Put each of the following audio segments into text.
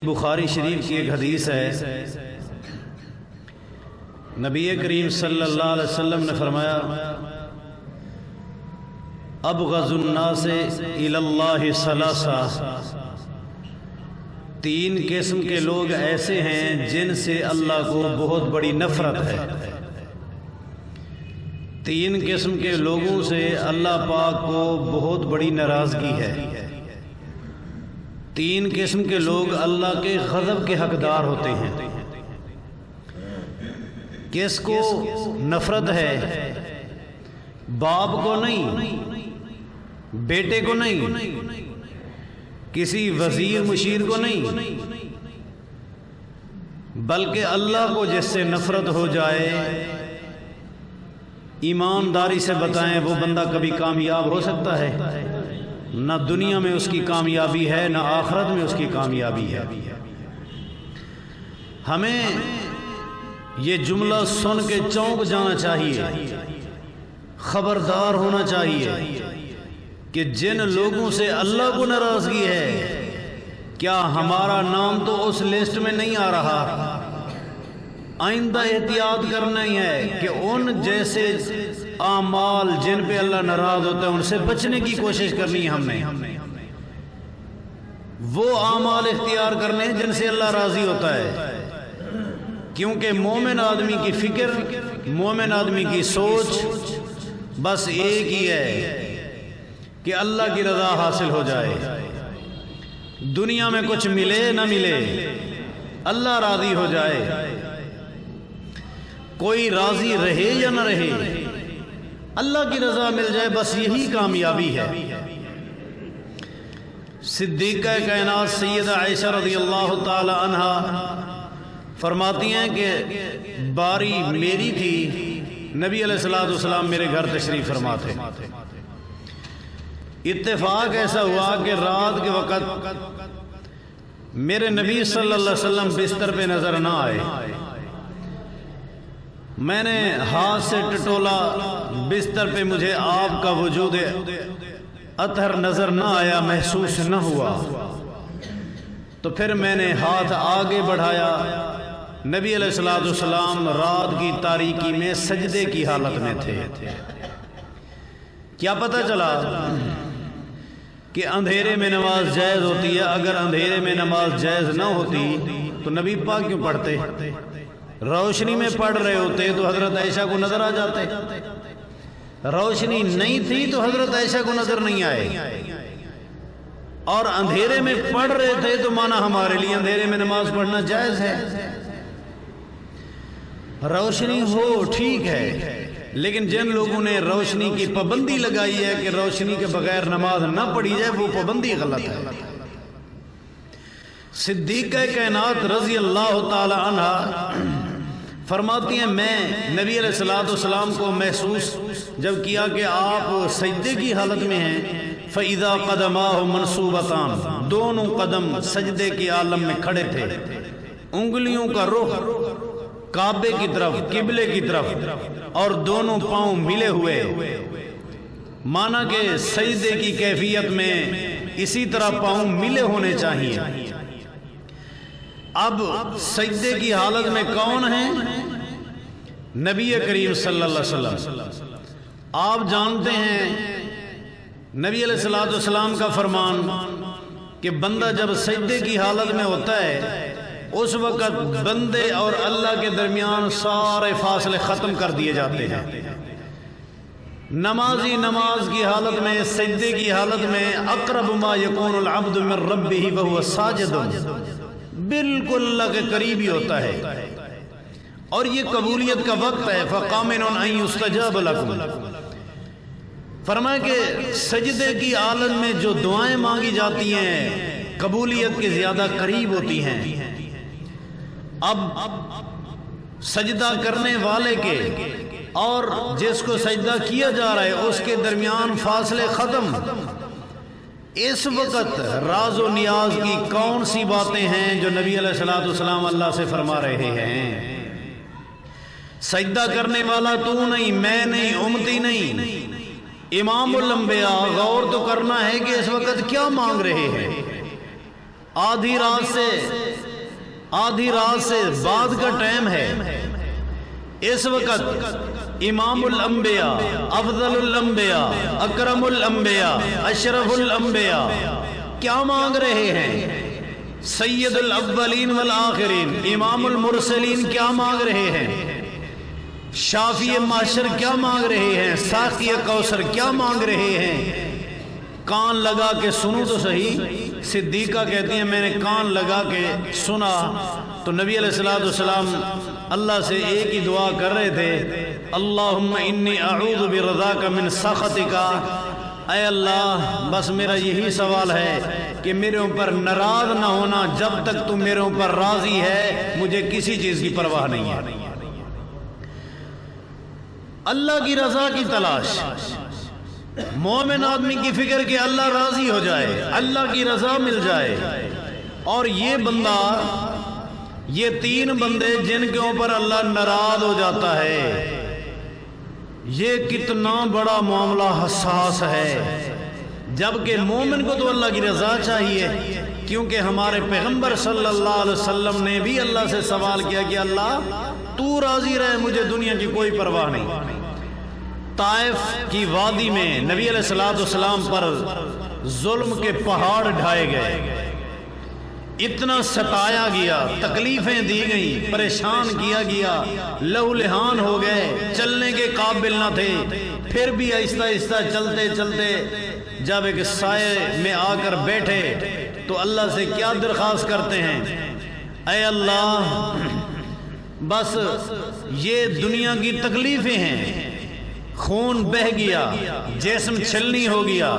بخاری شریف کی ایک حدیث ہے، نبی کریم صلی اللہ علیہ وسلم نے فرمایا ابغض الناس الی اللہ ثلاثہ، تین قسم کے لوگ ایسے ہیں جن سے اللہ کو بہت بڑی نفرت ہے۔ تین قسم کے لوگوں سے اللہ پاک کو بہت بڑی ناراضگی ہے۔ تین قسم کے لوگ اللہ کے غضب کے حقدار ہوتے ہیں۔ کس کو نفرت ہے؟ باپ کو نہیں، بیٹے کو نہیں، کسی وزیر مشیر کو نہیں، بلکہ اللہ کو جس سے نفرت ہو جائے، ایمانداری سے بتائیں وہ بندہ کبھی کامیاب ہو سکتا ہے؟ نہ دنیا میں اس کی کامیابی ہے، نہ آخرت میں اس کی کامیابی ہے۔ ہمیں یہ جملہ سن کے چونک جانا چاہیے، خبردار ہونا چاہیے کہ جن لوگوں سے اللہ کو ناراضگی ہے، کیا ہمارا نام تو اس لسٹ میں نہیں آ رہا؟ آئندہ احتیاط کرنا ہی ہے کہ ان جیسے اعمال جن پہ اللہ ناراض ہوتا ہے ان سے بچنے کی کوشش کرنی ہے۔ ہم نے وہ اعمال اختیار کرنے ہیں جن سے اللہ راضی ہوتا ہے، کیونکہ مومن آدمی کی فکر، مومن آدمی کی سوچ بس ایک ہی ہے کہ اللہ کی رضا حاصل ہو جائے، دنیا میں کچھ ملے نہ ملے، اللہ راضی ہو جائے، کوئی راضی رہے یا نہ رہے، اللہ کی رضا مل جائے، بس یہی کامیابی ہے۔ صدیقہ کائنات سیدہ عائشہ رضی اللہ تعالی عنہا فرماتی ہیں کہ باری میری تھی، نبی علیہ الصلوۃ والسلام میرے گھر تشریف فرما تھے۔ اتفاق ایسا ہوا کہ رات کے وقت میرے نبی صلی اللہ علیہ وسلم بستر پہ نظر نہ آئے۔ میں نے ہاتھ سے ٹٹولا، بستر پہ مجھے آپ کا وجود اطہر نظر نہ آیا، محسوس نہ ہوا۔ تو پھر میں نے ہاتھ آگے بڑھایا، نبی علیہ الصلوۃ والسلام رات کی تاریکی میں سجدے کی حالت میں تھے۔ کیا پتہ چلا کہ اندھیرے میں نماز جائز ہوتی ہے؟ اگر اندھیرے میں نماز جائز نہ ہوتی تو نبی پاک کیوں پڑھتے؟ روشنی میں پڑھ رہے ہوتے تو حضرت عائشہ کو نظر آ جاتے، روشنی نہیں تھی تو حضرت عائشہ کو نظر نہیں آئے، اور اندھیرے میں پڑھ رہے تھے تو مانا ہمارے لیے اندھیرے میں نماز پڑھنا جائز ہے۔ روشنی ہو ٹھیک ہے، لیکن جن لوگوں نے روشنی کی پابندی لگائی ہے کہ روشنی کے بغیر نماز نہ پڑھی جائے، وہ پابندی غلط ہے۔ صدیقہ کائنات رضی اللہ تعالی عنہ فرماتی ہیں میں نبی علیہ الصلوۃ والسلام کو محسوس جب کیا کہ آپ سجدے کی حالت میں ہیں، فَإِذَا قَدَمَاهُ مَنْصُوبَتَانِ، دونوں قدم سجدے کی عالم میں کھڑے تھے، انگلیوں کا رخ کعبے کی طرف، قبلے کی طرف، اور دونوں پاؤں ملے ہوئے، مانا کہ سجدے کی کیفیت میں اسی طرح پاؤں ملے ہونے چاہیے۔ اب سجدے کی حالت میں کون ہیں؟ نبی کریم صلی اللہ علیہ وسلم۔ آپ جانتے ہیں نبی علیہ الصلوۃ والسلام کا فرمان کہ بندہ جب سجدے کی حالت میں ہوتا ہے اس وقت بندے اور اللہ کے درمیان سارے فاصلے ختم کر دیے جاتے ہیں۔ نمازی نماز کی حالت میں، سجدے کی حالت میں، اقرب ما یکون العبد من ربہ وہو ساجد، بالکل اللہ کے قریب ہی ہوتا ہے، اور یہ قبولیت کا وقت ہے۔ فَقَامِنٌ أَن يُسْتَجَابَ لَكُمْ، فرمایا کہ سجدے کی حالت میں جو دعائیں مانگی جاتی ہیں قبولیت کے زیادہ قریب ہوتی ہیں۔ اب سجدہ کرنے والے کے اور جس کو سجدہ کیا جا رہا ہے اس کے درمیان فاصلے ختم۔ اس وقت راز و نیاز کی کون سی باتیں ہیں جو نبی علیہ الصلوۃ والسلام اللہ سے فرما رہے ہیں؟ سجدہ کرنے والا تو نہیں، میں نہیں، امتی نہیں، امام الانبیاء۔ غور تو کرنا ہے کہ اس وقت کیا مانگ رہے ہیں۔ آدھی رات سے آدھی رات سے بعد کا ٹائم ہے، اس وقت امام الانبیاء، افضل الانبیاء، اکرم الانبیاء، اشرف الانبیاء کیا مانگ رہے ہیں؟ سید الاولین والآخرین امام المرسلین کیا مانگ رہے ہیں؟ شافی معاشر کیا مانگ رہے ہیں؟ ساقی کوثر کیا مانگ رہے ہیں؟ کان لگا کے سنو تو صحیح۔ صدیقہ کہتی ہیں میں نے کان لگا کے سنا تو نبی علیہ السلام اللہ سے ایک ہی دعا کر رہے تھے، اللہم انی اعوذ برضاک من سخطک، اے اللہ بس میرا یہی سوال ہے کہ میرے اوپر ناراض نہ ہونا، جب تک تم میرے اوپر راضی ہے مجھے کسی چیز کی پرواہ نہیں ہے۔ اللہ کی رضا کی تلاش، مومن آدمی کی فکر کہ اللہ راضی ہو جائے، اللہ کی رضا مل جائے۔ اور یہ بندہ، یہ تین بندے جن کے اوپر اللہ ناراض ہو جاتا ہے، یہ کتنا بڑا معاملہ حساس ہے۔ جبکہ مومن کو تو اللہ کی رضا چاہیے، کیونکہ ہمارے پیغمبر صلی اللہ علیہ وسلم نے بھی اللہ سے سوال کیا کہ اللہ تو راضی رہے، مجھے دنیا کی کوئی پرواہ نہیں۔ طائف کی وادی میں نبی علیہ السلام پر ظلم کے پہاڑ ڈھائے گئے، اتنا ستایا گیا، تکلیفیں دی گئیں، پریشان کیا گیا، لہو لہان ہو گئے، چلنے کے قابل نہ تھے۔ پھر بھی آہستہ آہستہ چلتے چلتے جب ایک سائے میں آ کر بیٹھے تو اللہ سے کیا درخواست کرتے ہیں؟ اے اللہ بس یہ دنیا کی تکلیفیں ہیں، خون بہ گیا، جسم چھلنی ہو گیا،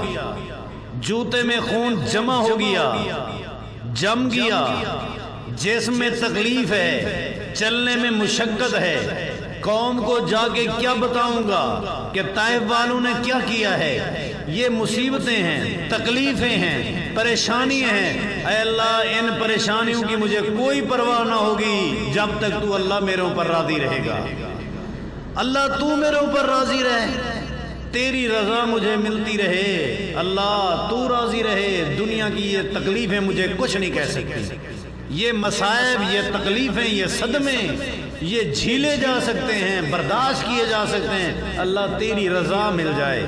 جوتے میں خون جمع ہو گیا، جم گیا، جسم میں تکلیف ہے، چلنے میں مشقت ہے، قوم کو جا کے کیا بتاؤں گا کہ طائف والوں نے کیا کیا ہے؟ یہ مصیبتیں ہیں، تکلیفیں ہیں، پریشانیاں ہیں۔ اے اللہ ان پریشانیوں کی مجھے کوئی پرواہ نہ ہوگی جب تک تو اللہ میرے اوپر راضی رہے گا۔ اللہ تو میرے اوپر راضی رہے، تیری رضا مجھے ملتی رہے، اللہ تو راضی رہے، دنیا کی یہ تکلیفیں مجھے کچھ نہیں کہہ سکتی۔ یہ مصائب، یہ تکلیفیں، یہ صدمے، یہ جھیلے جا سکتے ہیں، برداشت کیے جا سکتے ہیں، اللہ تیری رضا مل جائے۔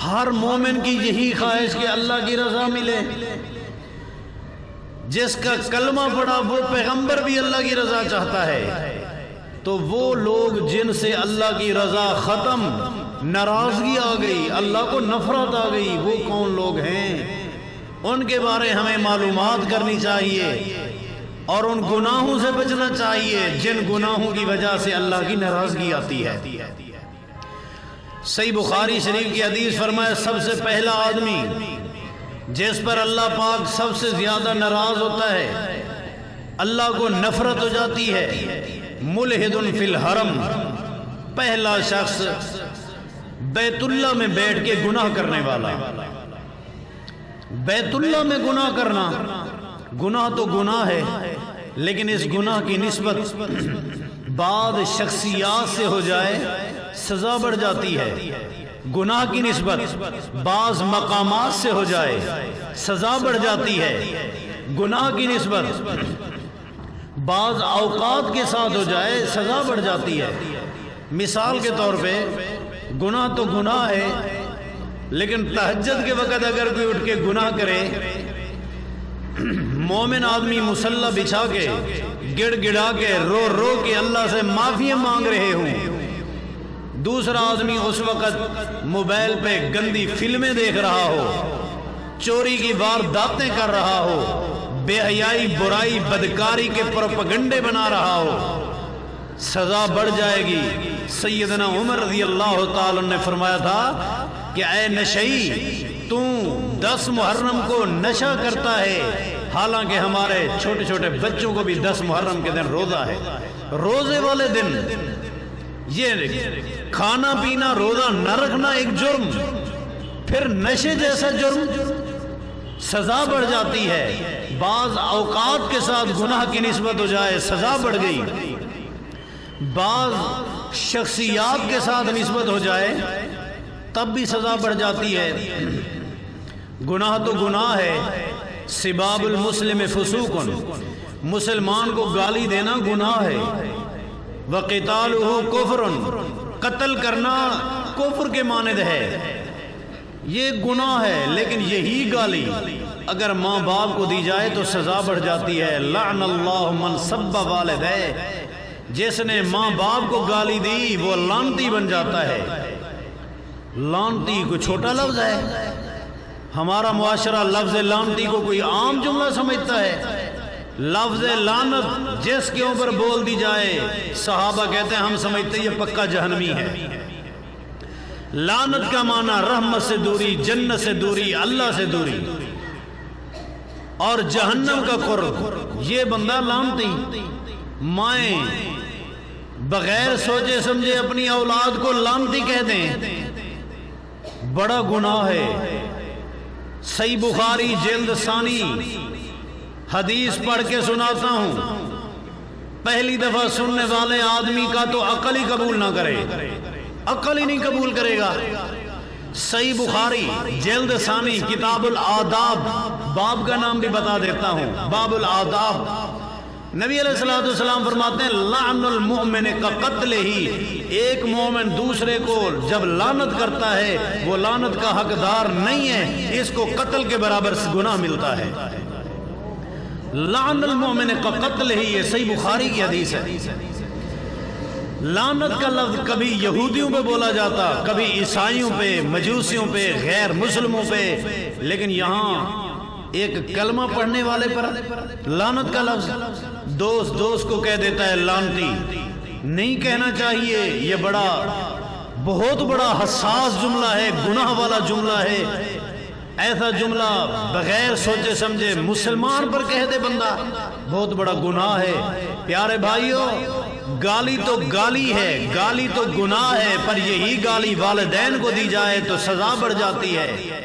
ہر مومن کی یہی خواہش کہ اللہ کی رضا ملے۔ جس کا کلمہ پڑھا وہ پیغمبر بھی اللہ کی رضا چاہتا ہے، تو وہ لوگ جن سے اللہ کی رضا ختم، ناراضگی آ گئی، اللہ کو نفرت آ گئی، وہ کون لوگ ہیں؟ ان کے بارے ہمیں معلومات کرنی چاہیے اور ان گناہوں سے بچنا چاہیے جن گناہوں کی وجہ سے اللہ کی ناراضگی آتی ہے۔ صحیح بخاری شریف کی حدیث فرمایا سب سے پہلا آدمی جس پر اللہ پاک سب سے زیادہ ناراض ہوتا ہے، اللہ کو نفرت ہو جاتی ہے، ملحد فی الحرم، پہلا شخص بیت اللہ میں بیٹھ کے گناہ کرنے والا۔ بیت اللہ میں گناہ کرنا، گناہ تو گناہ ہے، لیکن اس گناہ کی نسبت بعض شخصیات سے ہو جائے سزا بڑھ جاتی ہے، گناہ کی نسبت بعض مقامات سے ہو جائے سزا بڑھ جاتی ہے، گناہ کی نسبت بعض اوقات کے ساتھ ہو جائے سزا بڑھ جاتی ہے۔ مثال کے طور پہ گناہ تو گناہ ہے، لیکن تہجد کے وقت اگر کوئی اٹھ کے گناہ کرے، مومن آدمی مصلی بچھا کے گڑ گڑا کے رو رو کے اللہ سے معافی مانگ رہے ہوں، دوسرا آدمی اس وقت موبائل پہ گندی فلمیں دیکھ رہا ہو، چوری کی وارداتیں کر رہا ہو، بے حیائی، برائی، بدکاری کے پروپیگنڈے بنا رہا ہو، سزا بڑھ جائے گی۔ سیدنا عمر رضی اللہ تعالی نے فرمایا تھا کہ اے نشئی، تو 10 محرم کو نشہ کرتا ہے، حالانکہ ہمارے چھوٹے چھوٹے بچوں کو بھی 10 محرم کے دن روزہ ہے۔ روزے والے دن یہ کھانا پینا، روزہ نہ رکھنا ایک جرم، پھر نشے جیسا جرم، سزا بڑھ جاتی ہے۔ بعض اوقات کے ساتھ گناہ کی نسبت ہو جائے سزا بڑھ گئی، بعض شخصیات کے ساتھ نسبت ہو جائے تب بھی سزا بڑھ جاتی ہے۔ گناہ تو گناہ ہے، سباب المسلم فسوق، مسلمان کو گالی دینا گناہ ہے، وقتالہ کفر، قتل کرنا کفر کے مانند ہے، یہ گناہ ہے۔ لیکن یہی گالی اگر ماں باپ کو دی جائے تو سزا بڑھ جاتی ہے۔ لعن اللہ من سب والدہ، جس نے ماں باپ کو گالی دی وہ لعنتی بن جاتا ہے۔ لعنتی کوئی چھوٹا لفظ ہے؟ ہمارا معاشرہ لفظ لعنتی کو کوئی عام جملہ سمجھتا ہے۔ لفظ لعنت جس کے اوپر بول دی جائے، صحابہ کہتے ہیں ہم سمجھتے ہیں یہ پکا جہنمی ہے۔ لعنت کا معنی رحمت سے دوری، جنت سے دوری، اللہ سے دوری، اور جہنم کا قرب۔ یہ بندہ لعنتی، مائیں بغیر سوچے سمجھے اپنی اولاد کو لعنتی کہہ دیں، بڑا گناہ ہے۔ صحیح بخاری جلد ثانی حدیث پڑھ کے سناتا ہوں، پہلی دفعہ سننے والے آدمی کا تو عقل ہی قبول نہ کرے، عقل ہی نہیں قبول کرے گا۔ صحیح بخاری جلد ثانی کتاب الآداب، باب کا نام بھی بتا دیتا ہوں، باب الآداب۔ نبی علیہ الصلوۃ والسلام فرماتے ہیں لعن المؤمن کا قتل ہی، ایک مومن دوسرے کو جب لعنت کرتا ہے وہ لعنت کا حقدار نہیں ہے، اس کو قتل کے برابر گناہ ملتا ہے۔ لعن المؤمن کا قتل ہی، یہ صحیح بخاری کی حدیث ہے۔ لعنت کا لفظ کبھی یہودیوں پہ بولا جاتا، کبھی عیسائیوں پہ، مجوسیوں پہ، غیر مسلموں پہ، لیکن یہاں ایک کلمہ پڑھنے والے پر لعنت کا لفظ۔ دوست دوست کو کہہ دیتا ہے لعنتی، نہیں کہنا چاہیے، یہ بہت بڑا حساس جملہ ہے، گناہ والا جملہ ہے۔ ایسا جملہ بغیر سوچے سمجھے مسلمان پر کہہ دے بندہ، بہت بڑا گناہ ہے۔ پیارے بھائیو، گالی تو گالی ہے، گالی تو گناہ ہے، پر یہی گالی والدین کو دی جائے تو سزا بڑھ جاتی ہے۔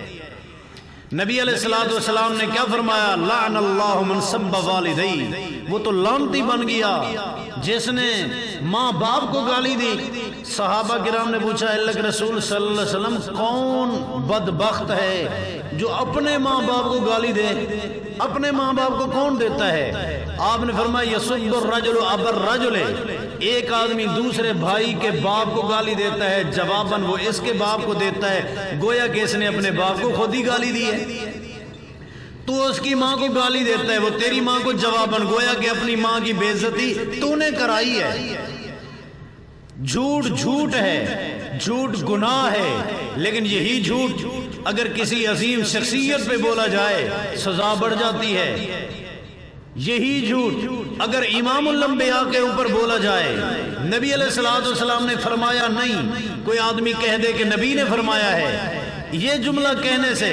نبی علیہ الصلوۃ والسلام نے کیا فرمایا؟ لعن اللہ من سب والدی، وہ تو لعنتی بن گیا جس نے ماں باپ کو گالی دی۔ صحابہ کرام نے پوچھا اللہ کے رسول صلی اللہ علیہ وسلم کون بدبخت ہے جو اپنے ماں باپ کو گالی دے؟ اپنے ماں باپ کو کون دیتا ہے؟ آپ نے فرمایا یسب الرجل ابا الرجل، ایک آدمی دوسرے بھائی کے باپ کو گالی دیتا ہے، جواباً وہ اس کے باپ کو دیتا ہے، گویا کہ اس نے اپنے باپ کو خود ہی گالی دی ہے۔ تو اس کی ماں کو گالی دیتا ہے، وہ تیری ماں کو جواباً، گویا کہ اپنی ماں کی بے عزتی تو نے کرائی ہے۔ جھوٹ جھوٹ ہے، جھوٹ گناہ ہے، لیکن یہی جھوٹ اگر کسی عظیم شخصیت پہ بولا جائے سزا بڑھ جاتی ہے۔ یہی جھوٹ اگر امام الانبیاء کے اوپر بولا جائے، نبی علیہ الصلوۃ والسلام نے فرمایا نہیں، کوئی آدمی کہہ دے کہ نبی نے فرمایا ہے، یہ جملہ کہنے سے،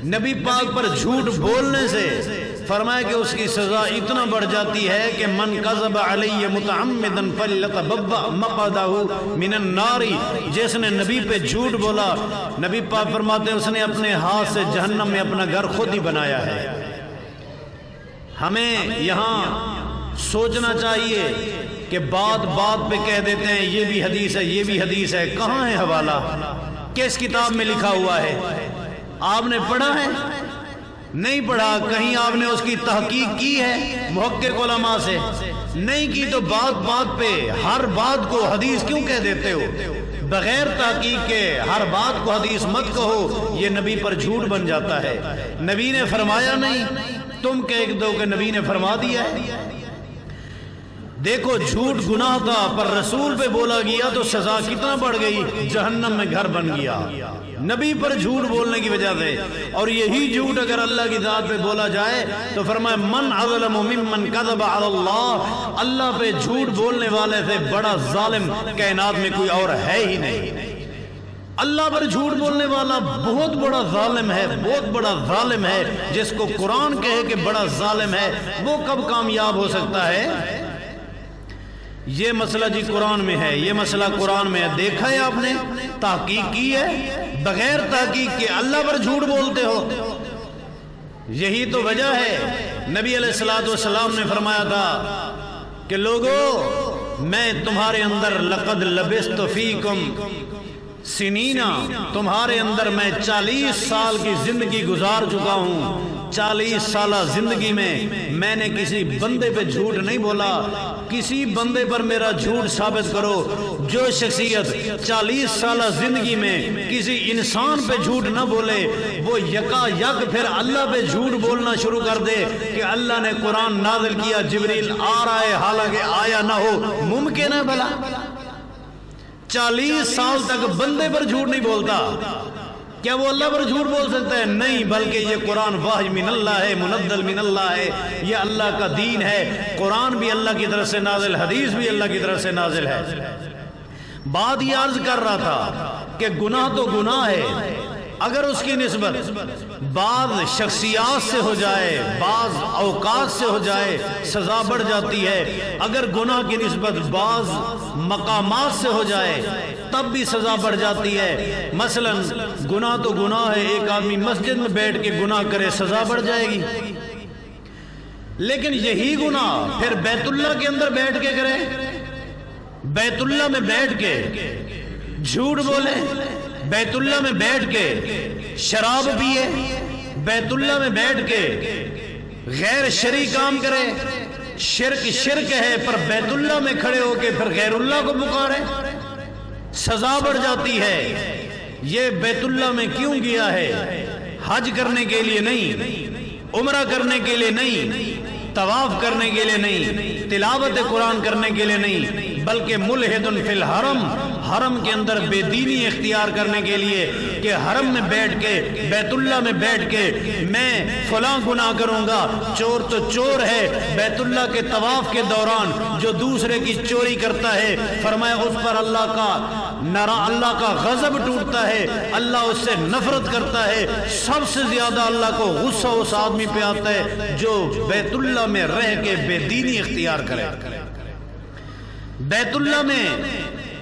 نبی پاک پر جھوٹ بولنے سے فرمایا کہ اس کی سزا اتنا بڑھ جاتی ہے کہ من کذب علی متعمدا فلیتبوأ مقعدہ من النار، جس نے نبی پہ جھوٹ بولا، نبی پاک فرماتے ہیں اس نے اپنے ہاتھ سے جہنم میں اپنا گھر خود ہی بنایا ہے۔ ہمیں یہاں سوچنا چاہیے کہ بات بات پہ کہہ دیتے ہیں یہ بھی حدیث ہے، یہ بھی حدیث ہے، کہاں ہے حوالہ؟ کس کتاب میں لکھا ہوا ہے؟ آپ نے پڑھا ہے؟ نہیں پڑھا۔ کہیں آپ نے اس کی تحقیق کی ہے محقق علماء سے؟ نہیں کی، تو بات بات پہ ہر بات کو حدیث کیوں کہہ دیتے ہو؟ بغیر تحقیق کے ہر بات کو حدیث مت کہو، یہ نبی پر جھوٹ بن جاتا ہے۔ نبی نے فرمایا نہیں، تم کہہ دو کہ نبی نے فرما دیا ہے۔ دیکھو جھوٹ گناہ تھا، پر رسول پہ بولا گیا تو سزا کتنا بڑھ گئی، جہنم میں گھر بن گیا نبی پر جھوٹ بولنے کی وجہ سے۔ اور یہی جھوٹ اگر اللہ کی ذات پہ بولا جائے تو فرمایا من اظلم ممن کذب علی اللہ، اللہ پہ جھوٹ بولنے والے سے بڑا ظالم کائنات میں کوئی اور ہے ہی نہیں۔ اللہ پر جھوٹ بولنے والا بہت بڑا ظالم ہے، بہت بڑا ظالم ہے۔ جس کو قرآن کہے کہ بڑا ظالم ہے وہ کب کامیاب ہو سکتا ہے؟ یہ مسئلہ جی قرآن میں ہے، یہ مسئلہ قرآن میں ہے، دیکھا ہے آپ نے؟ تحقیق کی ہے؟ بغیر تحقیق کے اللہ پر جھوٹ بولتے ہو۔ یہی تو وجہ ہے نبی علیہ الصلوۃ والسلام نے فرمایا تھا کہ لوگو میں تمہارے اندر لقد لبثت فیکم سنینا، تمہارے اندر میں 40 سال کی زندگی گزار چکا ہوں۔ 40 سالہ زندگی میں نے کسی بندے پہ جھوٹ نہیں بولا. کسی بندے پر میرا جھوٹ ثابت کرو. جو شخصیت 40 سالہ زندگی میں کسی انسان پہ جھوٹ نہ بولے وہ یکا یک پھر اللہ پہ جھوٹ بولنا شروع کر دے کہ اللہ نے قرآن نازل کیا، جبریل آ رہا ہے، حالانکہ آیا نہ ہو. ممکن ہے بھلا؟ 40 سال تک بندے پر جھوٹ نہیں بولتا، کیا وہ اللہ پر جھوٹ بول سکتا ہے؟ نہیں، بلکہ یہ قرآن وحی من اللہ ہے، منزل من اللہ ہے، یہ اللہ کا دین ہے. قرآن بھی اللہ کی طرف سے نازل، حدیث بھی اللہ کی طرف سے نازل ہے. بات یہ عرض کر رہا تھا کہ گناہ تو گناہ ہے، اگر اس کی نسبت بعض شخصیات سے ہو جائے، بعض اوقات سے ہو جائے، سزا بڑھ جاتی ہے. اگر گناہ کی نسبت بعض مقامات سے ہو جائے تب بھی سزا بڑھ جاتی ہے. مثلا گناہ تو گناہ ہے، ایک آدمی مسجد میں بیٹھ کے گناہ کرے سزا بڑھ جائے گی. لیکن یہی گناہ پھر بیت اللہ کے اندر بیٹھ کے کرے، بیت اللہ میں بیٹھ کے جھوٹ بولے، بیت اللہ میں بیٹھ کے شراب پیے، بیت اللہ میں بیٹھ کے غیر شرعی کام کرے. شرک ہے، پر بیت اللہ میں کھڑے ہو کے پھر غیر اللہ کو پکارے، سزا بڑھ جاتی ہے. یہ بیت اللہ میں کیوں گیا ہے؟ حج کرنے کے لیے نہیں، عمرہ کرنے کے لیے نہیں، طواف کرنے کے لیے نہیں، تلاوت قرآن کرنے کے لیے نہیں، بلکہ ملحد فی الحرم، حرم کے اندر بے دینی اختیار کرنے کے لیے کہ حرم میں بیٹھ کے، بیت اللہ میں بیٹھ کے میں فلاں گناہ کروں گا. چور تو چور ہے، بیت اللہ کے طواف کے دوران جو دوسرے کی چوری کرتا ہے فرمایا اس پر اللہ کا غضب ٹوٹتا ہے، اللہ اس سے نفرت کرتا ہے. سب سے زیادہ اللہ کو غصہ اس آدمی پہ آتا ہے جو بیت اللہ میں رہ کے بے دینی اختیار کرے. بیت اللہ میں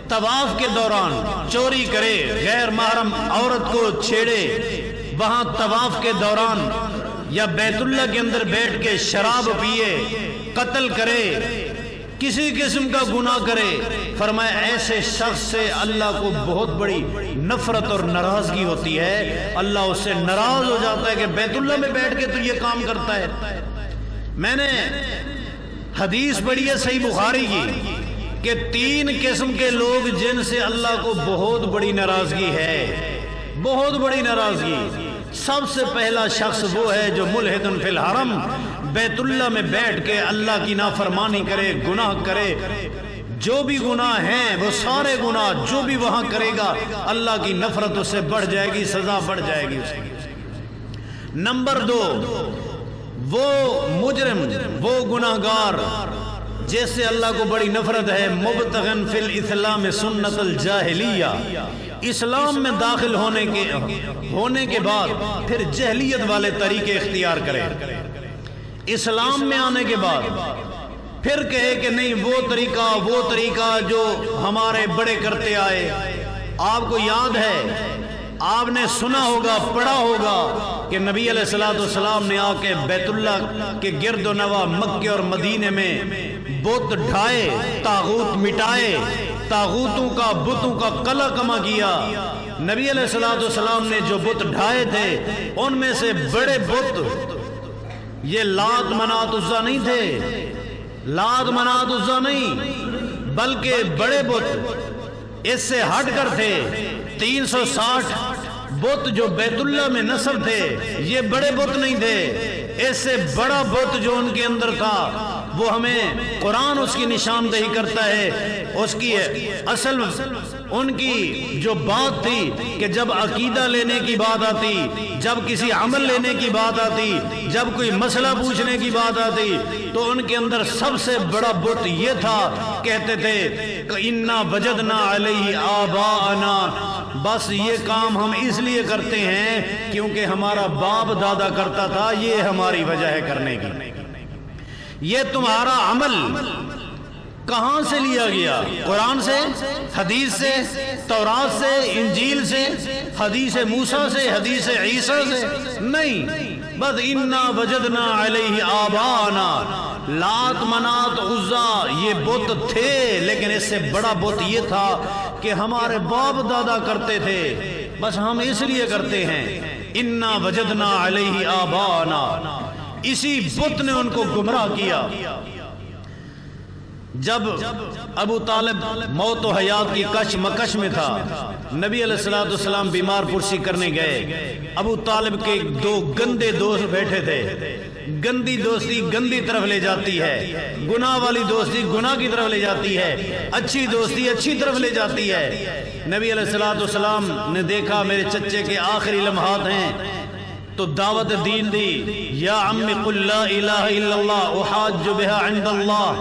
طواف کے دوران چوری کرے، غیر محرم عورت کو چھیڑے، وہاں طواف کے دوران یا بیت اللہ کے اندر بیٹھ کے شراب پیے، قتل کرے، کسی قسم کا گناہ کرے، فرمایا ایسے شخص سے اللہ کو بہت بڑی نفرت اور ناراضگی ہوتی ہے. اللہ اس سے ناراض ہو جاتا ہے کہ بیت اللہ میں بیٹھ کے تو یہ کام کرتا ہے. میں نے حدیث پڑھی ہے صحیح بخاری کی کہ 3 قسم کے لوگ جن سے اللہ کو بہت بڑی ناراضگی ہے، بہت بڑی ناراضگی. سب سے پہلا شخص وہ ہے جو ملحد فی الحرم، بیت اللہ میں بیٹھ کے اللہ کی نافرمانی کرے، گناہ کرے. جو بھی گناہ ہیں وہ سارے گناہ جو بھی وہاں کرے گا اللہ کی نفرت اس سے بڑھ جائے گی، سزا بڑھ جائے گی اس کی. نمبر 2 وہ مجرم، وہ گناہگار جس سے اللہ کو بڑی نفرت ہے، مبتغن فی الاسلام سنت الجاہلیہ، اسلام میں داخل ہونے کے بعد پھر جہلیت والے طریقے اختیار کرے. اسلام میں آنے کے بعد پھر کہے کہ نہیں وہ طریقہ جو ہمارے بڑے کرتے آئے. آپ کو یاد ہے، آپ نے سنا ہوگا، پڑھا ہوگا کہ نبی علیہ الصلوۃ والسلام نے آ کے بیت اللہ کے گرد و نواح مکے اور مدینے میں بت ڈھائے، طاغوت مٹائے، طاغوتوں کا، بتوں کا قلع کما کیا. نبی علیہ الصلوۃ والسلام نے جو بت ڈھائے تھے ان میں سے بڑے بت یہ لات منات عزا نہیں تھے، لات منات عزا نہیں، بلکہ بڑے بت اس سے ہٹ کر تھے. 360 بت جو بیت اللہ میں نصب تھے یہ بڑے بت نہیں تھے. اس سے بڑا بت جو ان کے اندر تھا وہ ہمیں قرآن اس کی نشاندہی کرتا ہے. اس کی اصل ان کی جو بات تھی کہ جب عقیدہ لینے کی بات آتی، جب کسی عمل لینے کی بات آتی، جب کوئی مسئلہ پوچھنے کی بات آتی تو ان کے اندر سب سے بڑا بت یہ تھا، کہتے تھے کہ انا وجدنا علیہ آباءنا، بس یہ کام ہم اس لیے کرتے ہیں کیونکہ ہمارا باپ دادا کرتا تھا، یہ ہماری وجہ ہے کرنے کی. یہ تمہارا عمل کہاں سے لیا گیا؟ قرآن سے، حدیث سے، تورات سے، انجیل سے، حدیث موسیٰ سے، حدیث عیسیٰ سے؟ نہیں، بس انا وجدنا علیہ آباءنا. لات منات عزا یہ بت تھے، لیکن اس سے بڑا بت یہ تھا کہ ہمارے باپ دادا کرتے تھے، بس ہم اس لیے کرتے ہیں. انا وجدنا علیہ آبانا، اسی بت نے ان کو گمراہ کیا۔ جب ابو طالب موت و حیات کی کش مکش میں تھا، نبی علیہ الصلوۃ والسلام بیمار پرسی کرنے گئے، ابو طالب کے دو گندے دوست بیٹھے تھے۔ گندی دوستی گندی طرف لے جاتی ہے، گناہ والی دوستی گناہ کی طرف لے جاتی ہے، اچھی دوستی اچھی طرف لے جاتی ہے۔ نبی علیہ الصلوۃ والسلام نے دیکھا میرے چچے کے آخری لمحات ہیں، تو دعوت دین دی، یا عم قل لا الہ الا اللہ احاج بہا عند اللہ،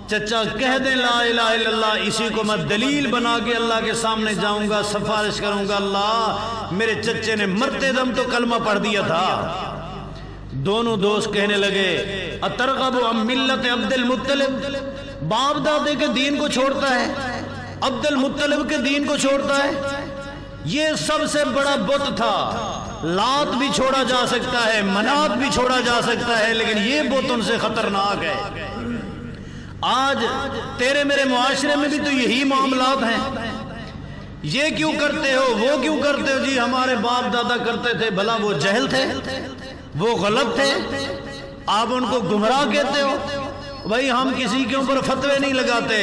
چچا کہہ دیں لا الہ الا اللہ، اسی کو میں دلیل بنا کے اللہ کے سامنے جاؤں گا، سفارش کروں گا۔ اللہ، میرے چچے نے مرتے دم تو کلمہ پڑھ دیا تھا۔ دونوں دوست کہنے لگے اترغب عن ملت عبد المطلب، باپ دادے کے دین کو چھوڑتا ہے، عبد المطلب کے دین کو چھوڑتا ہے۔ یہ سب سے بڑا بت تھا، لات بھی چھوڑا جا سکتا ہے، منات بھی چھوڑا جا سکتا ہے، لیکن یہ بت ان سے خطرناک ہے۔ آج تیرے میرے معاشرے میں بھی تو یہی معاملات ہیں، یہ کیوں کرتے ہو وہ کیوں کرتے ہو، جی ہمارے باپ دادا کرتے تھے، بھلا وہ جہل تھے، وہ غلط تھے، آپ ان کو گمراہ کہتے ہو۔ بھائی ہم کسی کے اوپر فتوے نہیں لگاتے،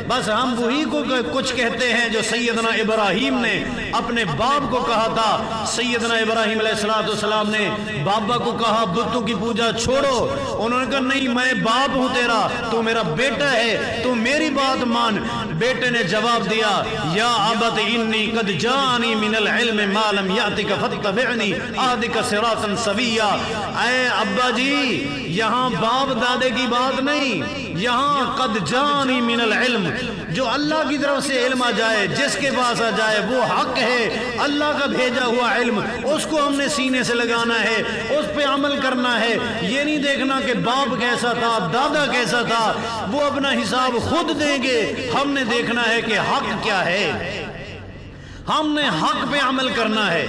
بس ہم وہی کو کچھ کہتے ہیں جو سیدنا ابراہیم نے اپنے باپ کو کہا تھا۔ سیدنا ابراہیم علیہ السلام نے بابا کو کہا بتوں کی پوجا چھوڑو، انہوں نے کہا نہیں میں باپ ہوں تیرا، تو میرا بیٹا ہے، تو میری بات مان۔ بیٹے نے جواب دیا یا ابت انی قد جانی من العلم ما لم یاتک فاتبعنی اهدک صراطا سویا۔ اے ابا جی، یہاں باپ دادے کی بات نہیں، یہاں قد جانی من العلم، جو اللہ کی طرف سے علم آ جائے، جس کے پاس آ جائے وہ حق ہے، اللہ کا بھیجا ہوا علم، اس کو ہم نے سینے سے لگانا ہے، اس پہ عمل کرنا ہے۔ یہ نہیں دیکھنا کہ باپ کیسا تھا، دادا کیسا تھا، وہ اپنا حساب خود دیں گے، ہم نے دیکھنا ہے کہ حق کیا ہے، ہم نے حق پہ عمل کرنا ہے۔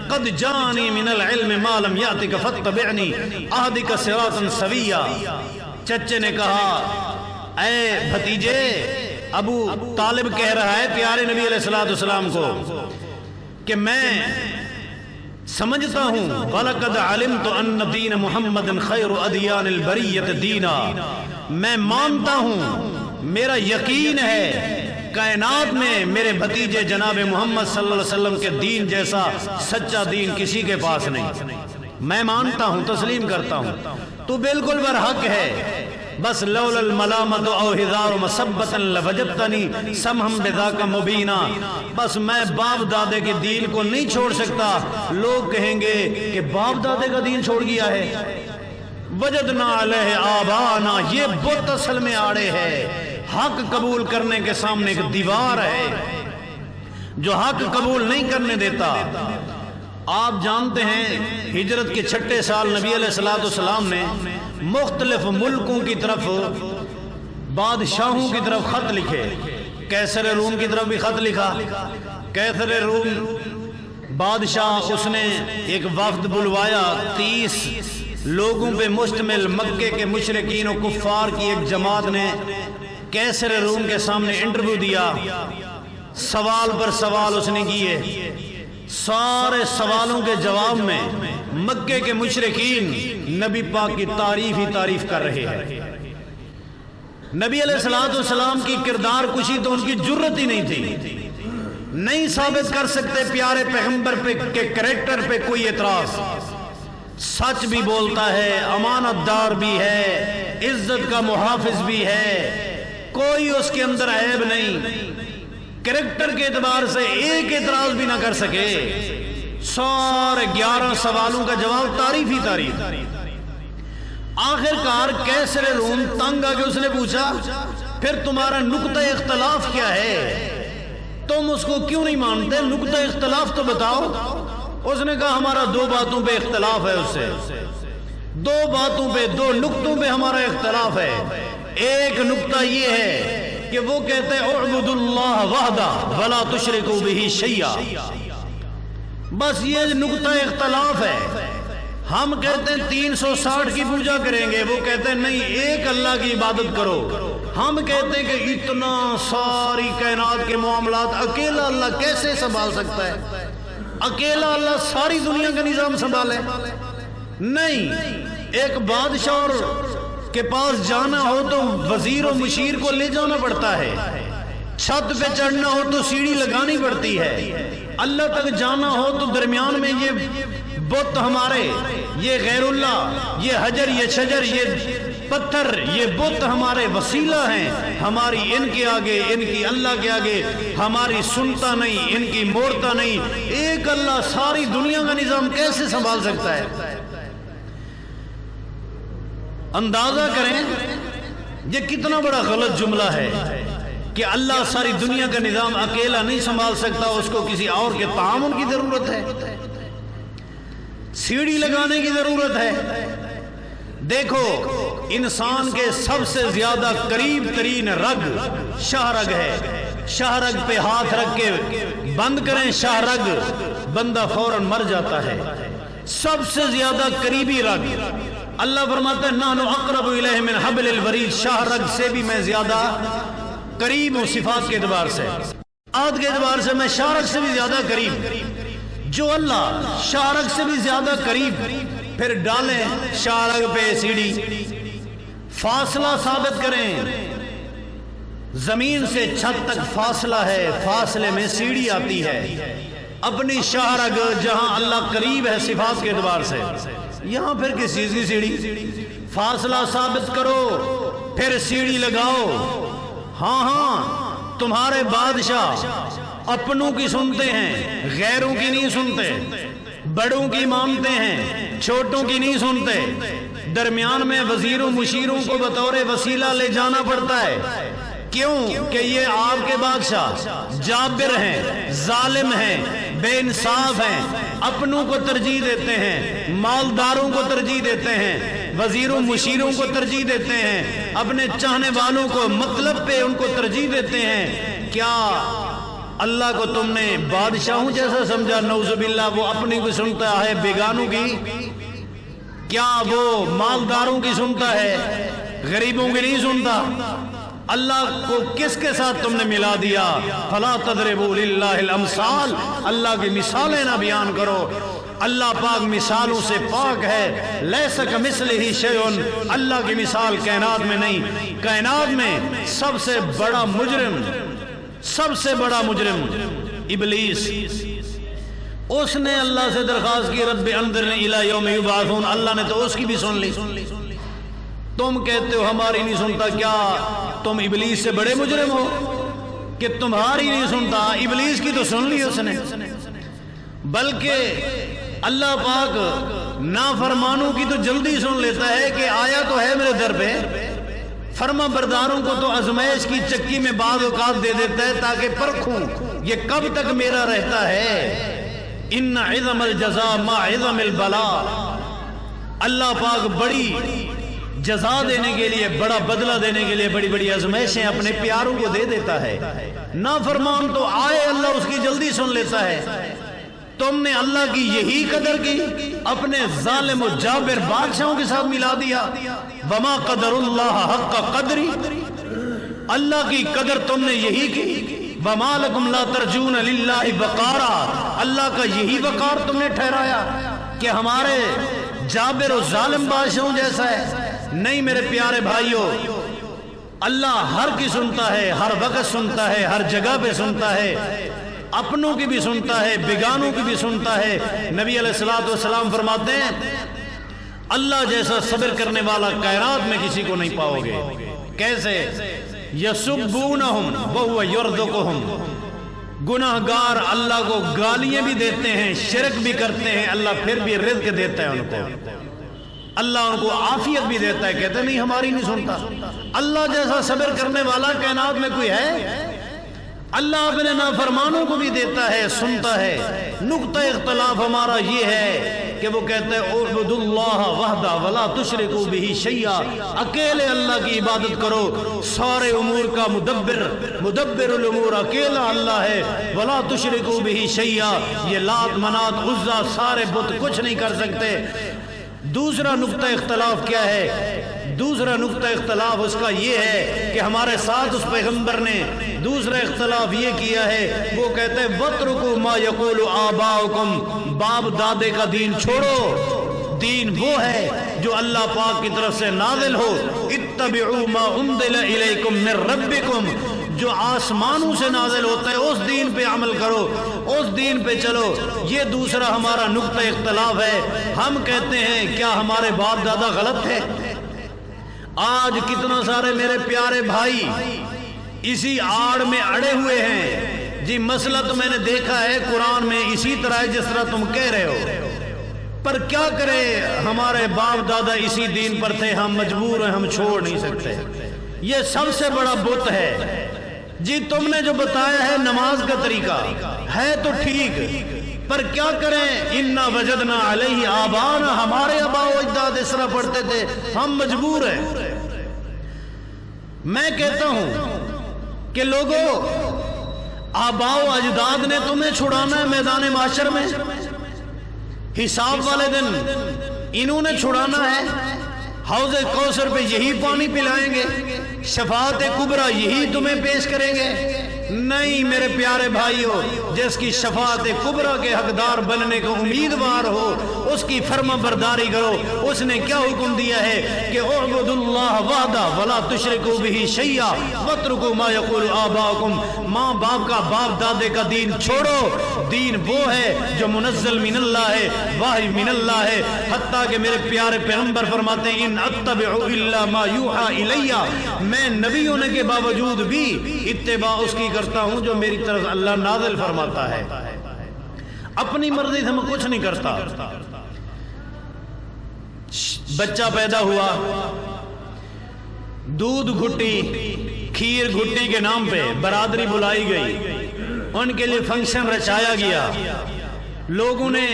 قد جانی من العلم ما لم یاتک فاتبعنی اهدک صراطا سویا۔ چچے نے کہا اے بھتیجے، ابو طالب کہہ رہا ہے پیارے نبی علیہ الصلوۃ والسلام کو کہ میں سمجھتا ہوں وَلَقَدْ عَلِمْتُ أَنَّ دِينَ مُحَمَّدٍ خَيْرُ أَدْيَانِ الْبَرِيَّةِ دِينًا، میں مانتا ہوں، میرا یقین ہے کائنات میں میرے بھتیجے جناب محمد صلی اللہ علیہ وسلم کے دین جیسا سچا دین کسی کے پاس نہیں۔ میں مانتا ہوں، تسلیم کرتا ہوں، تو بالکل برحق ہے، بس لولا الملامت او ہزار مسبتا لوجدتنی سمہم بذاک مبینا، بس میں باپ دادے کے دین کو نہیں چھوڑ سکتا۔ لوگ کہیں گے کہ باپ دادے کا دین چھوڑ گیا ہے، وجدنا علیہ آبانا، یہ بت اصل میں آڑے ہے۔ حق قبول کرنے کے سامنے ایک دیوار ہے جو حق قبول نہیں کرنے دیتا۔ آپ جانتے ہیں ہجرت کے 6 سال نبی علیہ الصلوۃ والسلام نے مختلف ملکوں کی طرف، بادشاہوں کی طرف خط لکھے۔ قیصر روم کی طرف بھی خط لکھا۔ قیصر روم بادشاہ، اس نے ایک وفد بلوایا، 30 لوگوں پہ مشتمل مکے کے مشرکین و کفار کی ایک جماعت نے قیصر روم کے سامنے انٹرویو دیا۔ سوال پر سوال اس نے کیے، سارے سوالوں کے جواب میں مکے کے مشرکین نبی پاک کی تعریف ہی تعریف کر رہے ہیں۔ نبی علیہ الصلوۃ والسلام کی کردار کشی تو ان کی جرت ہی نہیں تھی، نہیں ثابت کر سکتے پیارے پیغمبر پہ کے کریکٹر پہ کوئی اعتراض۔ سچ بھی بولتا ہے، امانت دار بھی ہے، عزت کا محافظ بھی ہے، کوئی اس کے اندر عیب نہیں، کریکٹر کے اعتبار سے ایک اعتراض بھی نہ کر سکے۔ سارے 11 سوالوں کا جواب تعریف ہی تعریف۔ آخر کار قیصر روم تنگ آ کے اس نے پوچھا پھر تمہارا نقطہ اختلاف کیا ہے، تم اس کو کیوں نہیں مانتے، نقطہ اختلاف تو بتاؤ۔ اس نے کہا ہمارا 2 باتوں پہ اختلاف ہے، اس سے 2 باتوں پہ، 2 نقطوں پہ ہمارا اختلاف ہے۔ ایک نقطہ یہ ہے کہ وہ کہتے ہیں اعبدوا اللہ وحدہ ولا تشرکوا بہ شیئا، بس یہ نقطہ اختلاف ہے۔ ہم کہتے ہیں 360 کی پوجا کریں گے، وہ کہتے ہیں نہیں ایک اللہ کی عبادت کرو۔ ہم کہتے ہیں کہ اتنا ساری کائنات کے معاملات اکیلا اللہ کیسے سنبھال سکتا ہے، اکیلا اللہ ساری دنیا کا نظام سنبھالے؟ نہیں، ایک بادشاہ اور کے پاس جانا ہو تو وزیر و مشیر کو لے جانا پڑتا ہے، چھت پہ چڑھنا ہو تو سیڑھی لگانی پڑتی ہے، اللہ تک جانا ہو تو درمیان میں یہ بت ہمارے، یہ غیر اللہ، یہ حجر، یہ شجر، یہ پتھر، یہ بت ہمارے وسیلہ ہیں، ہماری ان کے آگے، ان کی اللہ کے آگے ہماری سنتا نہیں، ان کی موڑتا نہیں۔ ایک اللہ ساری دنیا کا نظام کیسے سنبھال سکتا ہے؟ اندازہ کریں یہ کتنا بڑا غلط جملہ ہے کہ اللہ ساری دنیا کا نظام اکیلا نہیں سنبھال سکتا، اس کو کسی اور کے تعاون کی ضرورت ہے، سیڑھی لگانے کی ضرورت ہے۔ دیکھو انسان کے سب سے زیادہ قریب ترین رگ شاہ رگ ہے، شاہ رگ پہ ہاتھ رکھ کے بند کریں شاہ رگ، بندہ فوراً مر جاتا ہے۔ سب سے زیادہ قریبی رگ، اللہ فرماتا ہے نحن اقرب الیہ من حبل الورید، شاہ رگ سے بھی میں زیادہ قریب ہوں صفات کے اعتبار سے، آد کے اعتبار سے میں شاہ رگ سے بھی زیادہ قریب۔ جو اللہ شاہ رگ سے بھی زیادہ قریب، پھر ڈالیں شاہ رگ پہ سیڑھی، فاصلہ ثابت کریں، زمین سے چھت تک فاصلہ ہے، فاصلے میں سیڑھی آتی ہے، اپنی شاہ رگ جہاں اللہ قریب ہے صفات کے اعتبار سے، یہاں پھر کس چیز کی سیڑھی؟ فاصلہ ثابت کرو پھر سیڑھی لگاؤ۔ ہاں تمہارے بادشاہ اپنوں کی سنتے ہیں، غیروں کی نہیں سنتے، بڑوں کی مانتے ہیں، چھوٹوں کی نہیں سنتے، درمیان میں وزیروں مشیروں کو بطور وسیلہ لے جانا پڑتا ہے۔ کیوں کہ یہ آپ کے بادشاہ جابر ہیں، ظالم ہیں، بے انصاف ہیں، اپنوں کو ترجیح دیتے ہیں، مالداروں کو ترجیح دیتے ہیں، وزیروں مشیروں کو ترجیح دیتے ہیں، اپنے چاہنے والوں کو مطلب پہ ان کو ترجیح دیتے ہیں۔ کیا اللہ کو تم نے بادشاہوں جیسا سمجھا؟ نعوذ باللہ، وہ اپنی کو سنتا ہے بیگانوں کی؟ کیا وہ مالداروں کی سنتا ہے، غریبوں کی نہیں سنتا؟ اللہ کو کس کے ساتھ تم نے ملا دیا؟ فلا تضربوا للہ الامثال، اللہ کی مثالیں نہ بیان کرو، اللہ پاک مثالوں سے پاک ہے۔ لیس کمثلہ شیء، اللہ کی مثال کائنات میں نہیں۔ کائنات میں سب سے بڑا مجرم، سب سے بڑا مجرم ابلیس، اس نے اللہ سے درخواست کی رب انظرنی الی یوم یبعثون، اللہ نے تو اس کی بھی سن لی۔ تم کہتے ہو ہماری نہیں سنتا، کیا تم ابلیس سے بڑے مجرم ہو کہ تمہاری نہیں سنتا؟ ابلیس کی تو سن لی اس نے۔ بلکہ اللہ پاک نافرمانوں کی تو جلدی سن لیتا ہے کہ آیا تو ہے میرے در پہ، فرما برداروں کو تو آزمائش کی چکی میں بعض اوقات دے دیتا ہے تاکہ پرکھوں یہ کب تک میرا رہتا ہے۔ ان عظم الجزاء ما عظم البلاء، اللہ پاک بڑی جزا دینے کے لیے، بڑا بدلہ دینے کے لیے بڑی بڑی آزمائشیں اپنے پیاروں کو دے دیتا ہے۔ نافرمان تو آئے اللہ اس کی جلدی سن لیتا ہے۔ تم نے اللہ کی یہی قدر کی، اپنے ظالم و جابر بادشاہوں کے ساتھ ملا دیا۔ وما قدر اللہ حق قدری، اللہ کی قدر تم نے یہی کی۔ وما لکم لا ترجون للہ وقارا، اللہ کا یہی وقار تم نے ٹھہرایا کہ ہمارے جابر و ظالم بادشاہوں جیسا ہے۔ نہیں میرے پیارے بھائیوں، اللہ ہر کی سنتا ہے، ہر وقت سنتا ہے، ہر جگہ پہ سنتا ہے، اپنوں کی بھی سنتا ہے، بیگانوں کی بھی سنتا ہے۔ نبی علیہ الصلوۃ والسلام فرماتے ہیں اللہ جیسا صبر کرنے والا کائنات میں کسی کو نہیں پاؤ گے۔ کیسے؟ یسبونہم وہو یرزقہم، گناہگار اللہ کو گالیاں بھی دیتے ہیں، شرک بھی کرتے ہیں، اللہ پھر بھی رزق دیتا ہے ان کو، اللہ ان کو عافیت بھی دیتا ہے۔ کہتے نہیں ہماری نہیں سنتا۔ اللہ جیسا صبر کرنے والا کائنات میں کوئی ہے؟ اللہ اپنے نافرمانوں کو بھی دیتا ہے، سنتا ہے۔ نقطہ اختلاف ہمارا یہ ہے کہ وہ کہتے ہیں اعبدوا اللہ وحدہ ولا تشرکوا بہ شیئا، اکیلے اللہ کی عبادت کرو، سارے امور کا مدبر الامور اکیلا اللہ ہے، ولا تشرکوا بہ شیئا، یہ لات منات عزا سارے بت کچھ نہیں کر سکتے۔ دوسرا نقطہ اختلاف کیا ہے؟ دوسرا نقطہ اختلاف اس کا یہ ہے کہ ہمارے ساتھ اس پیغمبر نے دوسرا اختلاف یہ کیا ہے، وہ کہتے ہیں وَاتْرُكُوا مَا يَقُولُ آبَاؤُكُمْ، باپ دادے کا دین چھوڑو، دین وہ ہے جو اللہ پاک کی طرف سے نازل ہو، اتبعوا ما انزل الیکم من ربکم، جو آسمانوں سے نازل ہوتا ہے اس دین پہ عمل کرو، اس دین پہ چلو۔ یہ دوسرا ہمارا نقطہ اختلاف ہے۔ ہم کہتے ہیں کیا ہمارے باپ دادا غلط تھے؟ آج کتنا سارے میرے پیارے بھائی اسی آڑ میں اڑے ہوئے ہیں جی مسئلہ تو میں نے دیکھا ہے قرآن میں اسی طرح ہے جس طرح تم کہہ رہے ہو، پر کیا کرے ہمارے باپ دادا اسی دین پر تھے، ہم مجبور ہیں، ہم چھوڑ نہیں سکتے۔ یہ سب سے بڑا بت ہے جی، تم نے جو بتایا ہے نماز کا طریقہ ہے تو ٹھیک، پر کیا کریں، انا وجدنا علیہ آبانا، ہمارے آباء و اجداد اس طرح پڑھتے تھے، ہم مجبور ہیں۔ میں کہتا ہوں کہ لوگوں، آباء و اجداد نے تمہیں چھڑانا ہے میدان معاشر میں، حساب والے دن انہوں نے چھڑانا ہے، حوض کوثر پہ یہی پانی پلائیں گے، شفاعت کبریٰ یہی تمہیں پیش کریں گے؟ نہیں میرے پیارے بھائیو، جس کی شفاعت کبریٰ کے حقدار بننے کو امیدوار ہو اس کی فرما برداری کرو۔ اس نے کیا حکم دیا ہے کہ اعبدوا اللہ وحدہ ولا تشرکوا بہ شیئا واترکوا ما یقول آباؤکم، ماں باپ کا باپ دادے کا دین چھوڑو، دین وہ ہے جو منزل من اللہ ہے، وحی من اللہ ہے۔ حتیٰ کہ میرے پیارے پیغمبر فرماتے ہیں ان اتبع الا ما یوحى الی، میں نبی ہونے کے باوجود بھی اتباع اس کی کرتا ہوں جو میری طرف اللہ نازل فرماتا ہے، اپنی مرضی سے میں کچھ نہیں کرتا۔ بچہ پیدا ہوا، دودھ گھٹی کھیر گھٹی کے نام پہ برادری بلائی گئی، ان کے لیے فنکشن رچایا گیا، لوگوں نے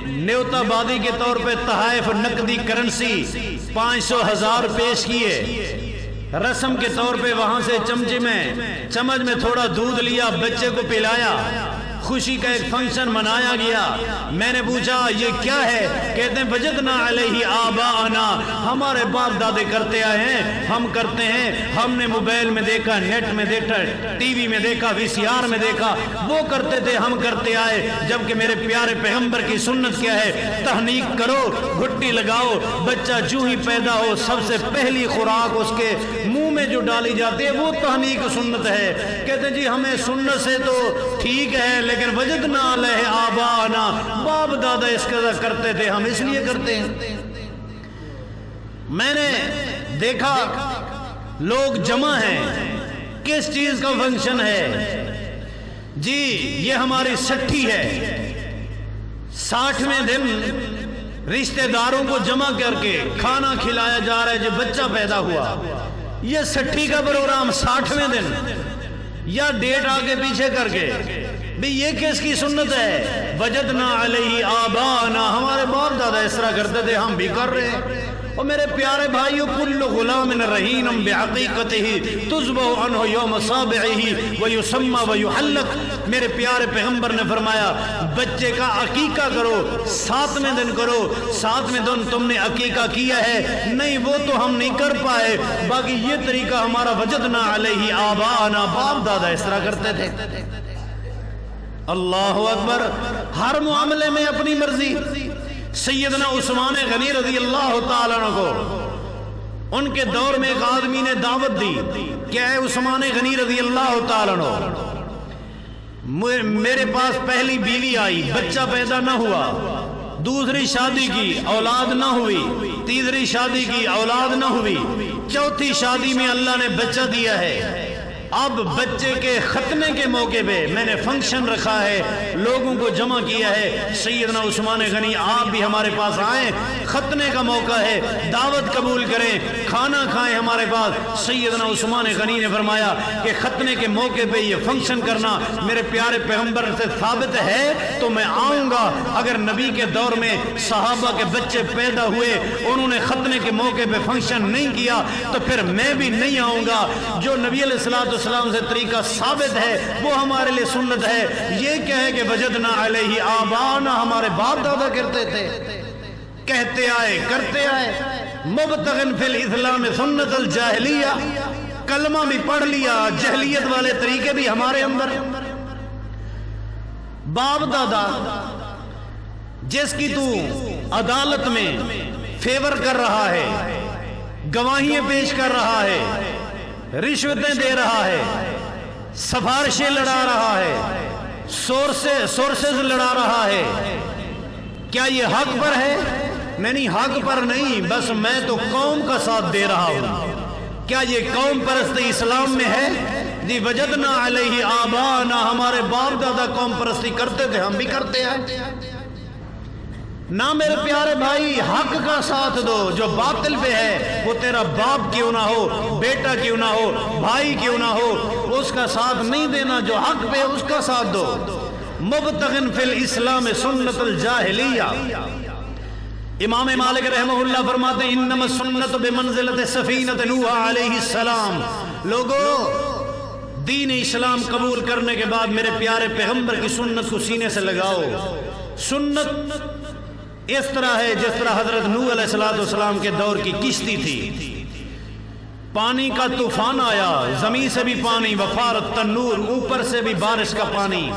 نیوتا بادی کے طور پہ تحائف نقدی کرنسی 500,000 پیش کیے، رسم کے طور پہ وہاں سے چمچ میں تھوڑا دودھ لیا، بچے کو پلایا، خوشی کا ایک فنکشن منایا گیا۔ میں نے پوچھا یہ کیا ہے؟ کہتے ہیں وجدنا علیہ آباءنا، ہمارے باپ دادے کرتے آئے ہیں، ہم کرتے ہیں، ہم نے موبائل میں دیکھا، نیٹ میں دیکھا، ٹی وی میں دیکھا، وی سی آر میں دیکھا، وہ کرتے تھے ہم کرتے آئے۔ جبکہ میرے پیارے پیغمبر کی سنت کیا ہے؟ تہنیک کرو، گھٹی لگاؤ، بچہ جو ہی پیدا ہو سب سے پہلی خوراک اس کے منہ میں جو ڈالی جاتی ہے وہ تہنیک سنت ہے۔ کہتے ہیں جی ہمیں سنت سے تو ٹھیک ہے لیکن وجدنا علیہ آباءنا، باپ دادا اس قدر کرتے تھے ہم اس لیے کرتے ہیں۔ میں نے دیکھا لوگ جمع ہیں، کس چیز کا فنکشن ہے؟ جی یہ ہماری 60 ہے، 60ویں دن رشتہ داروں کو جمع کر کے کھانا کھلایا جا رہا ہے، جو بچہ پیدا ہوا، یہ 60 کا پروگرام 60ویں دن، یا ڈیٹ آگے پیچھے کر کے بھی یہ کس کی سنت ہے؟ وجدنا علیہ آباءنا، ہمارے باپ دادا اس طرح کرتے تھے ہم بھی کر رہے ہیں۔ اور میرے پیارے بھائیو، کل غلام رہین بعقیقتہ تذبح عنہ یوم صابعہ ویسمى ویحلق، میرے پیارے پیغمبر نے فرمایا بچے کا عقیقہ کرو، 7ویں دن کرو۔ 7ویں دن تم نے عقیقہ کیا ہے؟ نہیں وہ تو ہم نہیں کر پائے، باقی یہ طریقہ ہمارا وجدنا علیہ آباءنا، باپ دادا اس طرح کرتے تھے۔ اللہ اکبر، ہر معاملے میں اپنی مرضی۔ سیدنا عثمان غنی رضی اللہ تعالیٰ عنہ کو ان کے دور میں ایک آدمی نے دعوت دی کہ اے عثمان غنی رضی اللہ تعالیٰ عنہ، میرے پاس پہلی بیوی آئی، بچہ پیدا نہ ہوا، دوسری شادی کی اولاد نہ ہوئی، تیسری شادی کی اولاد نہ ہوئی، چوتھی شادی میں اللہ نے بچہ دیا ہے۔ اب بچے کے ختنے کے موقع پہ میں نے فنکشن رکھا ہے، لوگوں کو جمع کیا ہے، سیدنا عثمان غنی آپ بھی ہمارے پاس آئیں، ختنے کا موقع ہے، دعوت قبول کریں، کھانا کھائیں ہمارے پاس۔ سیدنا عثمان غنی نے فرمایا کہ ختنے کے موقع پہ یہ فنکشن کرنا میرے پیارے پیغمبر سے ثابت ہے تو میں آؤں گا۔ اگر نبی کے دور میں صحابہ کے بچے پیدا ہوئے انہوں نے ختنے کے موقع پہ فنکشن نہیں کیا تو پھر میں بھی نہیں آؤں گا۔ جو نبی علیہ الصلوۃ والسلام سے طریقہ ثابت ہے وہ ہمارے لیے سنت ہے۔ یہ کیا ہے کہ وجدنا علیہ آباءنا، ہمارے باپ دادا کرتے تھے، کہتے آئے کرتے آئے۔ مبتغن فی الاسلام سنت الجاہلیہ، کلمہ بھی پڑھ لیا، جہلیت والے طریقے بھی ہمارے اندر۔ باپ دادا جس کی تو عدالت میں فیور کر رہا ہے، گواہیاں پیش کر رہا ہے، رشوتیں دے رہا ہے، سفارشیں لڑا رہا ہے، سورسز لڑا رہا ہے، کیا یہ حق پر ہے؟ نہیں، حق پر نہیں، بس میں تو قوم کا ساتھ دے رہا ہوں۔ کیا یہ قوم پرستی اسلام میں ہے؟ جی وجدنا علیہ آبانا، ہمارے باپ دادا قوم پرستی کرتے تھے، ہم بھی کرتے ہیں۔ نہ میرے پیارے بھائی، حق کا ساتھ دو، جو باطل پہ ہے وہ تیرا باپ کیوں نہ ہو، بیٹا کیوں نہ ہو، بھائی کیوں نہ ہو، اس کا ساتھ نہیں دینا، جو حق پہ ہے اس کا ساتھ دو۔ مبتغن فی الاسلام سنت الجاہلیہ، امام مالک رحمہ اللہ فرماتے ہیں انما السنت بمنزلت سفینۃ نوح علیہ السلام۔ لوگوں، دین اسلام قبول کرنے کے بعد میرے پیارے پیغمبر کی سنت کو سینے سے لگاؤ۔ سنت اس طرح ہے جس طرح حضرت نوح علیہ السلام کے دور کی کشتی تھی، پانی کا طوفان آیا، زمین سے بھی پانی، وفارت تنور، اوپر سے بھی بارش کا پانی،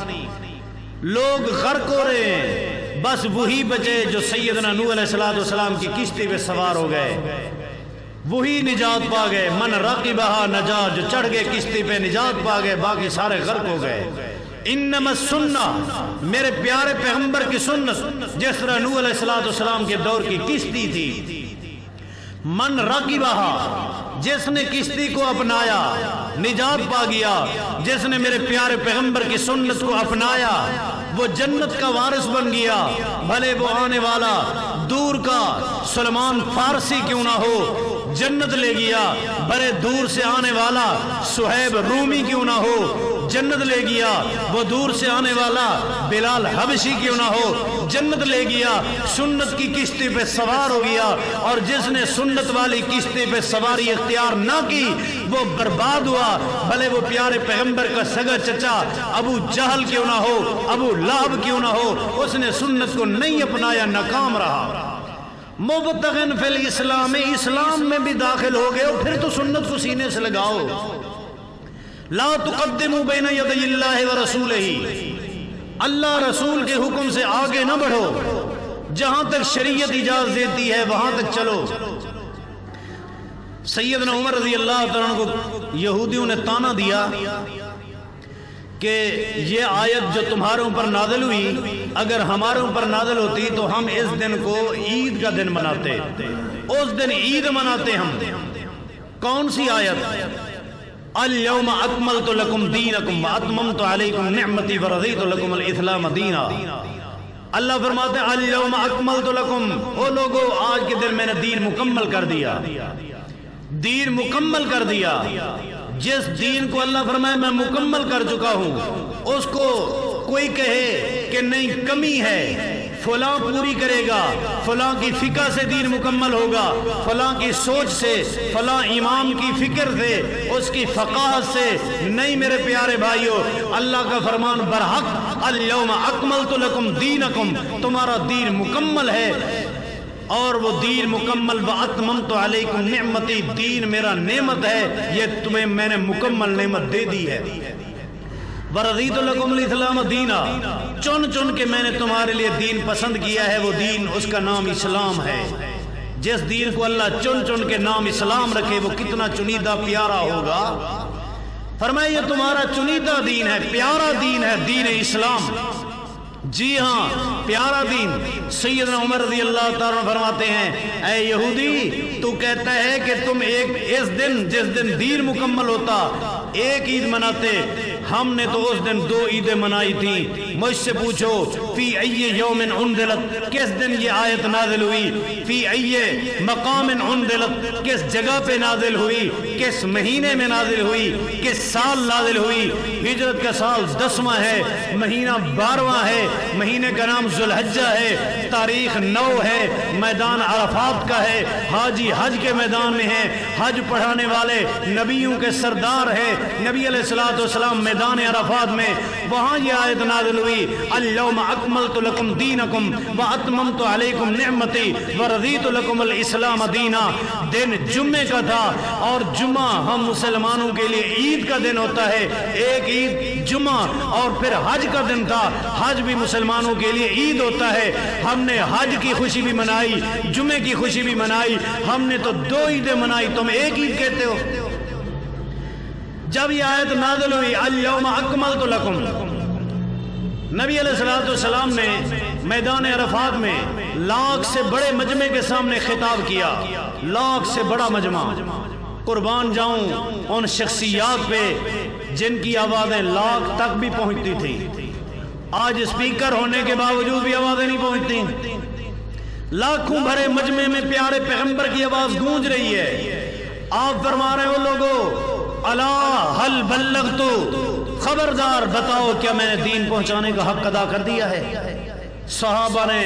لوگ غرق ہو رہے ہیں، بس وہی بچے جو سیدنا نوح علیہ السلام کی کشتی پہ سوار ہو گئے، وہی نجات پا گئے۔ من راقبہا نجا، جو چڑھ گئے کشتی پہ نجات پا گئے، باقی سارے غرق ہو گئے۔ انما السنہ، میرے پیارے پیغمبر کی سنت جس طرح نوح علیہ السلام کے دور کی کشتی تھی، من راقبہا، جس نے کشتی کو اپنایا نجات پا گیا، جس نے میرے پیارے پیغمبر کی سنت کو اپنایا وہ جنت کا وارث بن گیا، بھلے وہ آنے والا دور کا سلمان فارسی کیوں نہ ہو، جنت لے گیا، بڑے دور سے آنے والا صہیب رومی کیوں نہ ہو، جنت لے گیا، وہ دور سے آنے والا بلال حبشی کیوں نہ ہو، جنت لے گیا، سنت کی کشتی پہ سوار ہو گیا۔ اور جس نے سنت والی کشتی پہ سواری اختیار نہ کی وہ برباد ہوا، بھلے وہ پیارے پیغمبر کا سگا چچا ابو جہل کیوں نہ ہو، ابو لہب کیوں نہ ہو، اس نے سنت کو نہیں اپنایا، ناکام رہا۔ مبتغن فی الاسلام، اسلام میں بھی داخل ہو گئے ہو، پھر تو سنت کو سینے سے لگاؤ۔ لا تقدموا بین یدی اللہ ورسولہ، اللہ رسول کے حکم سے آگے نہ بڑھو، جہاں تک شریعت اجازت دیتی ہے وہاں تک چلو۔ سیدنا عمر رضی اللہ تعالیٰ عنہ کو یہودیوں نے تانا دیا کہ یہ آیت جو تمہارے اوپر نازل ہوئی اگر ہمارے اوپر نازل ہوتی تو ہم اس دن کو عید کا دن مناتے، اس دن عید مناتے ہم۔ کون سی آیت؟ اليوم اکملت لکم دینکم واتممت علیکم نعمتی ورضیت لکم الاسلام دینا۔ اللہ فرماتے ہیں اليوم اکملت لکم، او لوگو آج کے دن میں نے دین مکمل کر دیا، دین مکمل کر دیا۔ جس دین کو اللہ فرمائے میں مکمل کر چکا ہوں، اس کو کوئی کہے کہ نہیں کمی ہے، فلاں پوری کرے گا، فلاں کی فقہ سے دین مکمل ہوگا، فلاں کی سوچ سے، فلاں امام کی فکر سے، اس کی فقاہت سے، نہیں میرے پیارے بھائیو، اللہ کا فرمان برحق اليوم اکملت لکم دینکم، تمہارا دین مکمل ہے، اور وہ دین مکمل واتممت علیکم نعمتی، دین میرا نعمت ہے، یہ تمہیں میں نے مکمل نعمت دے دی ہے۔ ورضیت لکم الاسلام دینا، چن چن کے میں نے تمہارے لیے دین پسند کیا ہے، وہ دین اس کا نام اسلام ہے۔ جس دین کو اللہ چن چن کے نام اسلام رکھے وہ کتنا چنیدہ پیارا ہوگا۔ فرمایا یہ تمہارا چنیدہ دین ہے، پیارا دین ہے دین اسلام۔ جی ہاں پیارا دین۔ سیدنا عمر رضی اللہ تعالیٰ فرماتے ہیں اے یہودی تو کہتا ہے کہ تم اس دن جس دن دین مکمل ہوتا ایک عید مناتے، ہم نے تو اس دن دو عیدیں منائی تھی۔ مجھ سے پوچھو فی ای یوم انزلت، کس دن یہ آیت نازل ہوئی، فی ای مقام انزلت، کس جگہ پہ نازل ہوئی، کس مہینے میں نازل ہوئی، کس سال نازل ہوئی۔ ہجرت کا سال 10واں ہے، مہینہ 12واں ہے، مہینے کا نام ذوالحجہ ہے، تاریخ 9 ہے، میدان عرفات کا ہے، حاجی حج کے میدان میں ہیں، حج پڑھانے والے نبیوں کے سردار ہیں، نبی علیہ الصلوۃ والسلام میدان عرفات میں، وہاں یہ آیت نازل ہوئی نادلوی اليوم اکملت لکم دینکم واتممت علیکم نعمتی ورضیت لکم الاسلام دینا. دن جمعے کا تھا اور جمعہ ہم مسلمانوں کے لیے عید کا دن ہوتا ہے. ایک عید جمعہ اور پھر حج کا دن تھا. حج بھی مسلمانوں کے لیے عید ہوتا ہے. ہم نے حج کی خوشی بھی منائی, جمعے کی خوشی بھی منائی. ہم نے تو دو عیدیں منائی, تم ایک عید کہتے ہو. جب یہ آیت نازل ہوئی اليوم اکملت لکم, نبی علیہ السلام نے میدان عرفات میں لاکھ سے بڑے مجمع کے سامنے خطاب کیا. لاکھ سے بڑا مجمع. قربان جاؤں ان شخصیات پہ جن کی آوازیں لاکھ تک بھی پہنچتی تھیں. آج اسپیکر ہونے کے باوجود بھی آوازیں نہیں پہنچتی. لاکھوں بھرے مجمع میں پیارے پیغمبر کی آواز گونج رہی ہے. آپ فرما رہے ہو لوگوں الا هل بلغت, خبردار بتاؤ کیا میں نے دین پہنچانے کا حق ادا کر دیا ہے. صحابہ نے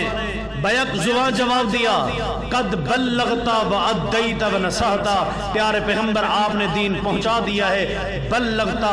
بیک زبان جواب دیا قد بلغتا وادیت ونصحتا. پیارے پیغمبر آپ نے دین پہنچا دیا ہے. بلغتا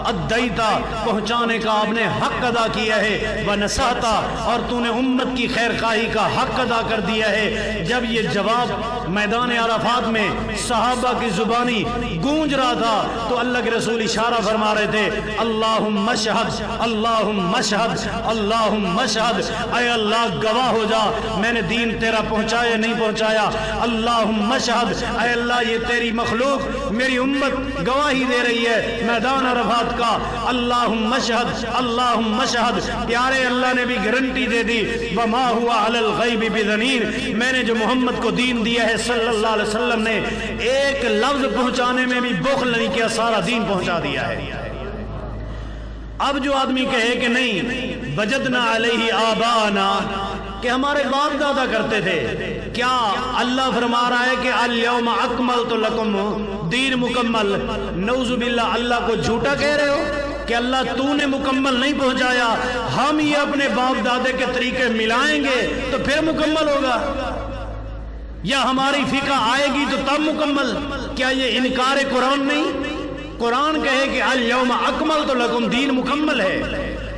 ادیتا, پہنچانے کا آپ نے حق ادا کیا ہے. ونصحتا, اور تو نے امت کی خیر خواہی کا حق ادا کر دیا ہے. جب یہ جواب میدان عرفات میں صحابہ کی زبانی گونج رہا تھا تو اللہ کے رسول اشارہ فرما رہے تھے اللہم اشہد اللہم اشہد اللہم اشہد. اے اللہ گواہ ہو جا میں نے دین تیرا پہنچایا نہیں پہنچایا. اللہم اشہد, اے اللہ یہ تیری مخلوق میری امت گواہی دے رہی ہے میدان عرفات کا. اللہم اشہد اللہم اشہد. پیارے اللہ نے بھی گارنٹی دے دی وما ہوا علی الغیب بضنین. میں نے جو محمد کو دین دیا ہے صلی اللہ علیہ وسلم نے ایک لفظ پہنچانے میں بھی بخل نہیں کیا, سارا دین پہنچا دیا ہے. اب جو آدمی کہے کہ نہیں وجدنا علیہ آبانا, کہ ہمارے باپ دادا کرتے تھے, کیا اللہ فرما رہا ہے کہ الیوم اکملت لکم, دین مکمل. نعوذ باللہ, اللہ کو جھوٹا کہہ رہے ہو کہ اللہ تو نے مکمل نہیں پہنچایا, ہم یہ اپنے باپ دادے کے طریقے ملائیں گے تو پھر مکمل ہوگا, یا ہماری فقہ آئے گی تو تب مکمل. کیا یہ انکار قرآن نہیں؟ قرآن کہے کہ الیوم اکملت لکم, دین مکمل ہے.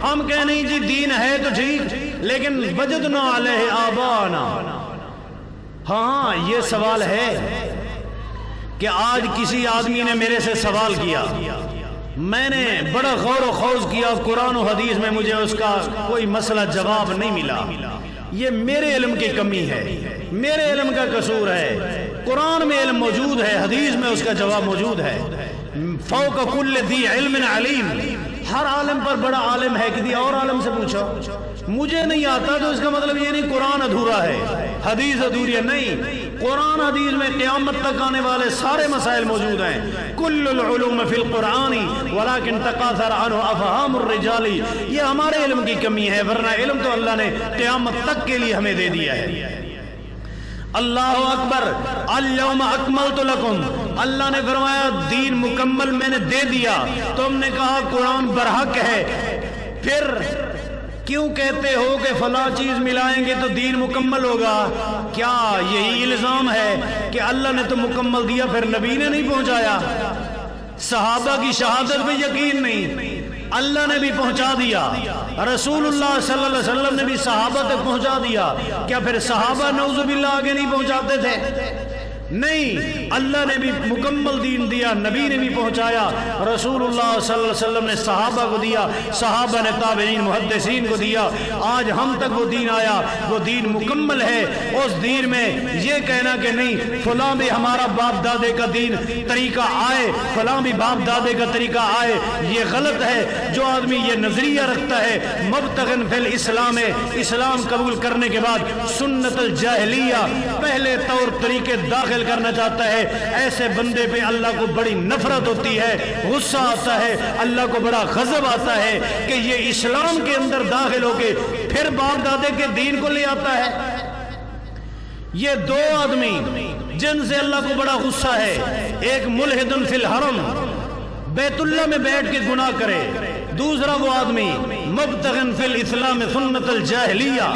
ہم کہیں نہیں جی دین ہے تو ٹھیک, لیکن وجدنا علیہ آبانا. ہاں یہ سوال ہے کہ آج کسی آدمی نے میرے سے سوال کیا, میں نے بڑا غور و خوض کیا, قرآن و حدیث میں مجھے اس کا کوئی مسئلہ جواب نہیں ملا. یہ میرے علم کی کمی ہے, میرے علم کا قصور ہے. قرآن میں علم موجود ہے, حدیث میں اس کا جواب موجود ہے. فوق کل ذی علم علیم, ہر عالم پر بڑا عالم ہے. کسی اور عالم سے پوچھو, مجھے نہیں آتا تو اس کا مطلب یہ نہیں قرآن ادھورا ہے حدیث ادھوری ہے. نہیں, قرآن حدیث میں قیامت تک آنے والے سارے مسائل موجود ہیں. کل العلوم فی القرآن ولکن تقاثر عنہ افہام الرجال. یہ ہمارے علم کی کمی ہے, ورنہ علم تو اللہ نے قیامت تک کے لیے ہمیں دے دیا ہے. اللہ اکبر. الیوم اکملت لکم, اللہ نے فرمایا دین مکمل میں نے دے دیا. تم نے کہا قرآن برحق ہے, پھر کیوں کہتے ہو کہ فلاں چیز ملائیں گے تو دین مکمل ہوگا؟ کیا یہی الزام ہے کہ اللہ نے تو مکمل دیا پھر نبی نے نہیں پہنچایا؟ صحابہ کی شہادت پہ یقین نہیں, اللہ نے بھی پہنچا دیا, رسول اللہ صلی اللہ علیہ وسلم نے بھی صحابہ تک پہنچا دیا. کیا پھر صحابہ نعوذ باللہ آگے نہیں پہنچاتے تھے؟ نہیں, اللہ نے بھی مکمل دین دیا, نبی نے بھی پہنچایا, رسول اللہ صلی اللہ علیہ وسلم نے صحابہ کو دیا, صحابہ نے تابعین محدثین کو دیا. آج ہم تک وہ دین آیا, وہ دین مکمل ہے. اس دین میں یہ کہنا کہ نہیں فلاں بھی ہمارا باپ دادے کا دین طریقہ آئے, فلاں بھی باپ دادے کا طریقہ آئے, یہ غلط ہے. جو آدمی یہ نظریہ رکھتا ہے مبتغن فی الاسلام, اسلام قبول کرنے کے بعد سنت الجاہلیہ پہلے طور طریقے داخل کرنا چاہتا ہے, ایسے بندے پہ اللہ کو بڑی نفرت ہوتی ہے, غصہ آتا ہے, اللہ کو بڑا غضب آتا ہے کہ یہ اسلام کے اندر داخل ہو کے پھر باپ دادے کے دین کو لے آتا ہے. یہ دو آدمی جن سے اللہ کو بڑا غصہ ہے, ایک ملحد فی الحرم, بیت اللہ میں بیٹھ کے گناہ کرے, دوسرا وہ آدمی مبتغن فی الاسلام سنت الجاہلیہ,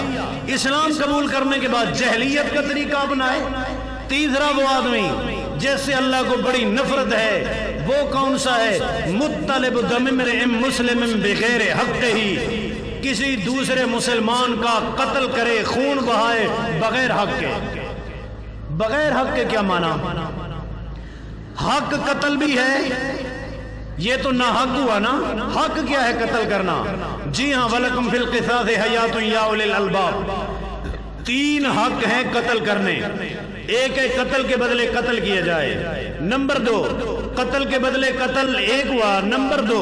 اسلام قبول کرنے کے بعد جاہلیت کا طریقہ اپنائے. تیسرا وہ آدمی جس سے اللہ کو بڑی نفرت ہے, وہ کون سا ہے؟ مطلب دم امرئ مسلم بغیر حق ہی, کسی دوسرے مسلمان کا قتل کرے، خون بہائے بغیر حق کے۔ بغیر حق کے کیا معنی؟ حق قتل بھی ہے، یہ تو نہ حق ہوا نا۔ حق کیا ہے قتل کرنا؟ جی ہاں، وَلَكُمْ فِي الْقِصَاصِ حَيَاةٌ يَا أُولِي الْأَلْبَابِ، تین حق ہیں قتل کرنے۔ ایک ہے قتل کے بدلے قتل کیا جائے، نمبر دو قتل کے بدلے قتل ایک ہوا، نمبر دو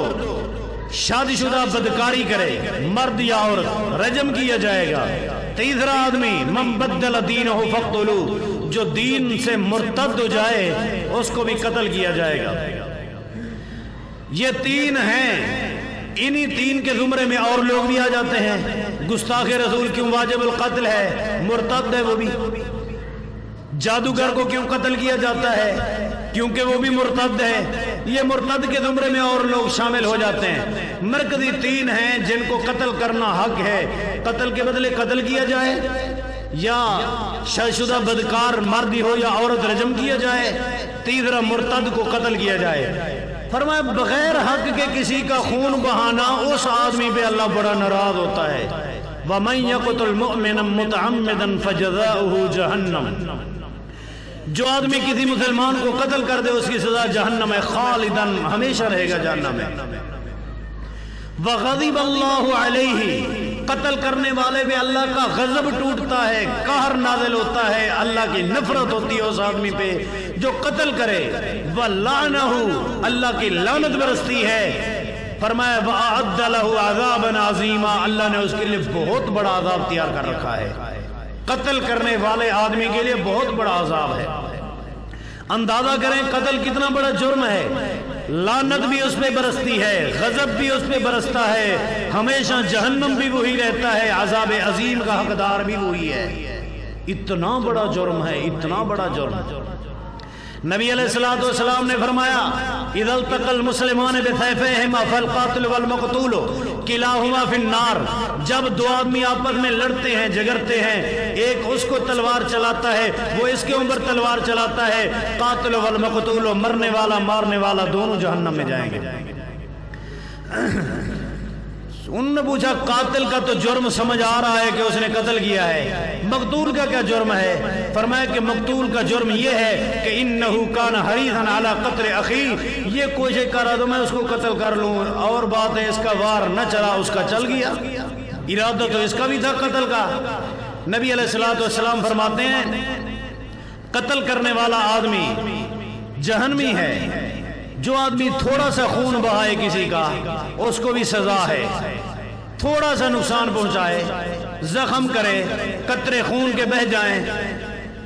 شادی شدہ بدکاری کرے مرد یا عورت رجم کیا جائے گا، تیسرا آدمی من بدل دینہ فاقتلوہ، جو دین سے مرتد ہو جائے اس کو بھی قتل کیا جائے گا۔ یہ تین ہیں، انہی تین کے زمرے میں اور لوگ بھی آ جاتے ہیں۔ گستاخ رسول کیوں واجب القتل ہے؟ مرتد ہے وہ بھی۔ جادوگر کو کیوں قتل کیا جاتا ہے؟ کیونکہ وہ بھی مرتد ہے۔ یہ مرتد کے زمرے میں اور لوگ شامل ہو جاتے ہیں۔ مرکزی تین ہیں جن کو قتل کرنا حق ہے، قتل کے بدلے قتل کیا جائے، یا شادی شدہ بدکار مرد ہو یا عورت رجم کیا جائے، تیسرا مرتد کو قتل کیا جائے۔ فرمایا بغیر حق کے کسی کا خون بہانا، اس آدمی پہ اللہ بڑا ناراض ہوتا ہے۔ وَمَن يَقْتُلْ مُؤْمِنًا مُتَعَمِّدًا فَجَزَاؤُهُ جَهَنَّمُ، جو آدمی کسی مسلمان کو قتل کر دے اس کی سزا جہنم ہے، خالداً ہمیشہ رہے گا جہنم میں۔ وَغَضِبَ اللَّهُ عَلَيْهِ، قتل کرنے والے پہ اللہ کا غضب ٹوٹتا ہے، قہر نازل ہوتا ہے، اللہ کی نفرت ہوتی ہے اس آدمی پہ جو قتل کرے۔ وَلَعْنَهُ، اللہ کی لعنت برستی ہے۔ فرمایا وَأَعَدَّ لَهُ عَذَابًا عَظِيمًا، اللہ نے اس کے لیے بہت بڑا عذاب تیار کر رکھا ہے۔ قتل کرنے والے آدمی کے لیے بہت بڑا عذاب ہے۔ اندازہ کریں قتل کتنا بڑا جرم ہے، لعنت بھی اس پہ برستی ہے، غضب بھی اس پہ برستا ہے، ہمیشہ جہنم بھی وہی رہتا ہے، عذاب عظیم کا حقدار بھی وہی ہے۔ اتنا بڑا جرم ہے، اتنا بڑا جرم۔ نبی علیہ الصلوۃ والسلام نے فرمایا اذا التقى المسلمان بسيفيهما فالقاتل والمقتول كلاهما في النار، جب دو آدمی آپس میں لڑتے ہیں جگرتے ہیں، ایک اس کو تلوار چلاتا ہے وہ اس کے اوپر تلوار چلاتا ہے، قاتل والمقتول، مرنے والا مارنے والا دونوں جہنم میں جائیں گے۔ انہوں نے پوچھا قاتل کا تو جرم سمجھ آ رہا ہے کہ اس نے قتل کیا ہے، مقتول کا کیا جرم ہے؟ فرمایا کہ مقتول کا جرم یہ ہے کہ انہو کان حریصا علی قتل اخی، یہ کوشش کر رہا تو میں اس کو قتل کر لوں، اور بات ہے اس کا وار نہ چلا، اس کا چل گیا، ارادہ تو اس کا بھی تھا قتل کا۔ نبی علیہ الصلوۃ والسلام فرماتے ہیں قتل کرنے والا آدمی جہنمی ہے، جو آدمی تھوڑا سا خون بہائے کسی کا اس کو بھی سزا ہے، تھوڑا سا نقصان پہنچائے، زخم کرے، قطرے خون کے بہہ جائیں،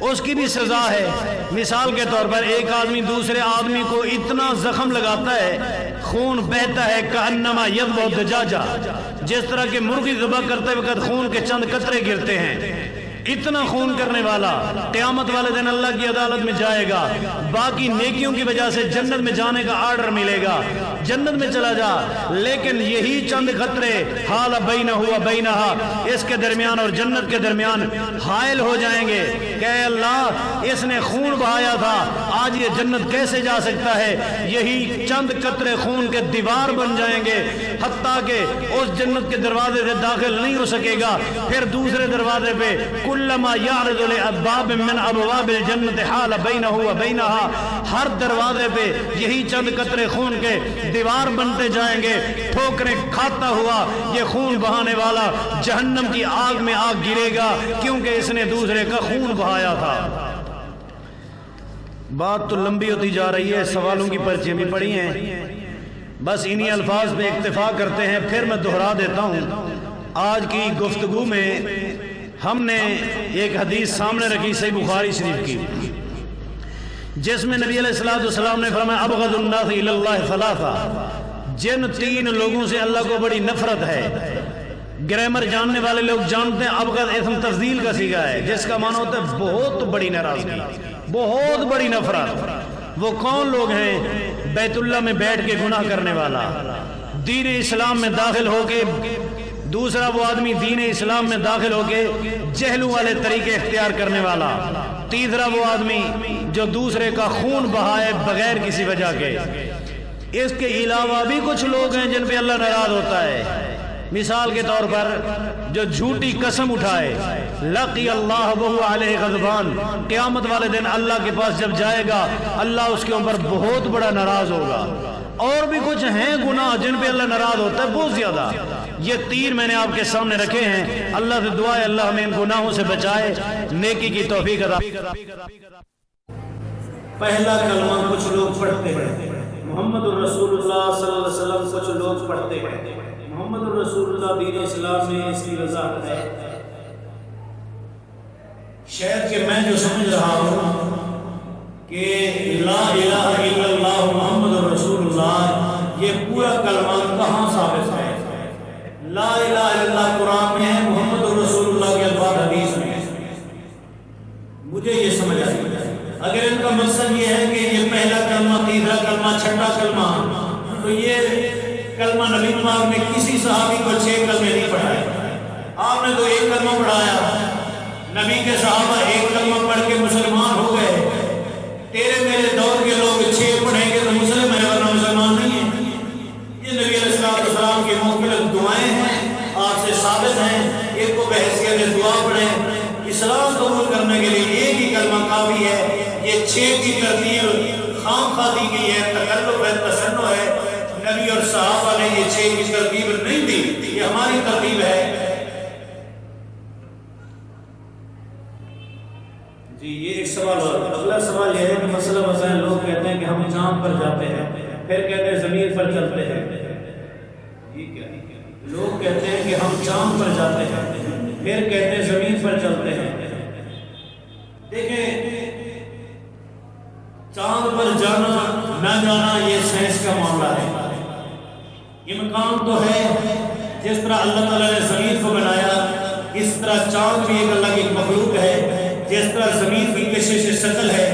اس کی بھی سزا ہے۔ مثال کے طور پر ایک آدمی دوسرے آدمی کو اتنا زخم لگاتا ہے، خون بہتا ہے، کأنما یذبح الدجاجہ، جس طرح کہ مرغی ذبح کرتے وقت خون کے چند قطرے گرتے ہیں، اتنا خون کرنے والا قیامت والے دن اللہ کی عدالت میں جائے گا، باقی نیکیوں کی وجہ سے جنت میں جانے کا آرڈر ملے گا، جنت میں چلا جا، لیکن یہی چند قطرے حال بینہ و بینہا، اس کے درمیان اور جنت کے درمیان حائل ہو جائیں گے کہ اے اللہ اس نے خون بہایا تھا، آج یہ جنت کیسے جا سکتا ہے؟ یہی چند قطرے خون کے دیوار بن جائیں گے، حتیٰ کہ اس جنت کے دروازے سے داخل نہیں ہو سکے گا۔ پھر دوسرے دروازے پہ کلما یعرض لأبواب من ابواب الجنت حال بینہ و بینہا، ہر دروازے پہ یہی چند قطرے خون کے دیوار بنتے جائیں گے، ٹھوکریں کھاتا ہوا یہ خون بہانے والا جہنم کی آگ میں آگ گرے گا، کیونکہ اس نے دوسرے کا خون بہایا تھا۔ بات تو لمبی ہوتی جا رہی ہے، سوالوں کی پرچیاں بھی پڑی ہیں، بس انہی الفاظ پہ اکتفا کرتے ہیں، پھر میں دہرا دیتا ہوں۔ آج کی گفتگو میں ہم نے ایک حدیث سامنے رکھی صحیح بخاری شریف کی، جس میں نبی علیہ الصلوۃ والسلام نے فرمایا ابغض الناس الی اللہ ثلاثہ، جن تین لوگوں سے اللہ کو بڑی نفرت ہے۔ گرامر جاننے والے لوگ جانتے ہیں ابغض اسم تفضیل کا صیغہ ہے، جس کا معنی ہوتا ہے بہت بڑی ناراضگی، بہت بڑی نفرت۔ وہ کون لوگ ہیں؟ بیت اللہ میں بیٹھ کے گناہ کرنے والا، دین اسلام میں داخل ہو کے، دوسرا وہ آدمی دین اسلام میں داخل ہو کے جہلوں والے طریقے اختیار کرنے والا، تیسرا وہ آدمی جو دوسرے کا خون بہائے بغیر کسی وجہ کے۔ اس کے علاوہ بھی کچھ لوگ ہیں جن پہ اللہ ناراض ہوتا ہے، مثال کے طور پر جو جھوٹی قسم اٹھائے، لقی اللہ وہو علیہ غضبان، قیامت والے دن اللہ کے پاس جب جائے گا اللہ اس کے اوپر بہت بڑا ناراض ہوگا۔ اور بھی کچھ ہیں گناہ جن پہ اللہ ناراض ہوتا ہے بہت زیادہ، یہ تین میں نے آپ کے سامنے رکھے ہیں۔ اللہ سے دعا ہے اللہ ہمیں ان گناہوں سے بچائے، نیکی کی توفیق عطا۔ پہلا کلمہ کچھ لوگ پڑھتے ہیں، محمد الرسول اللہ صلی اللہ علیہ وسلم کچھ لوگ پڑھتے ہیں۔ محمد الرسول اللہ دین اسلام میں اس کی وضاحت ہے، شاید کہ میں جو سمجھ رہا ہوں کہ لا الہ الا اللہ محمد الرسول اللہ، یہ پورا کلمہ کہاں ثابت ہے؟ لا الہ الا اللہ قرآن میں ہے، محمد الرسول اللہ کے الفاظ حدیث میں۔ مجھے یہ سمجھ آئی اگر ان کا مقصد یہ ہے کہ یہ پہلا کلمہ، تیسرا کلمہ، چھٹا کلمہ، تو یہ کلمہ نبی پاک نے کسی صحابی کو 6 کلمے نہیں پڑھائے، آپ نے تو ایک کلمہ پڑھایا۔ نبی کے صحابہ ایک کلمہ پڑھ کے مسلمان ہو گئے، تیرے میرے دور کے لوگ 6 پڑھیں گے تو مسلم ہے ورنہ مسلمان نہیں ہے۔ یہ نبی علیہ السلام کی مختلف دعائیں ہیں، آپ سے ثابت ہیں، ایک کو بحیثیت دعا پڑھیں۔ اسلام قبول کرنے کے لیے ایک ہی کلمہ کافی ہے، یہ 6 کی ترتیب خام خواہ دی گئی ہے، تکلف ہے، تسنع ہے۔ نبی اور صحابہ نے یہ 6 کی ترتیب نہیں دی، یہ ہماری ترتیب ہے۔ جی یہ ایک سوال ہے۔ اگلا سوال یہ ہے کہ مسئلہ مسائل لوگ کہتے ہیں کہ ہم چاند پر جاتے ہیں، پھر کہتے ہیں زمین پر چلتے ہیں۔ لوگ کہتے ہیں کہ ہم چاند پر جاتے ہیں، پھر کہتے ہیں زمین پر چلتے ہیں۔ دیکھیں چاند پر جانا نہ جانا یہ سائنس کا معاملہ ہے، امکان تو ہے جس طرح اللہ تعالیٰ نے زمین کو بنایا اس طرح چاند بھی ایک اللہ کی مخلوق ہے، جس طرح زمین کی کشش ثقل ہے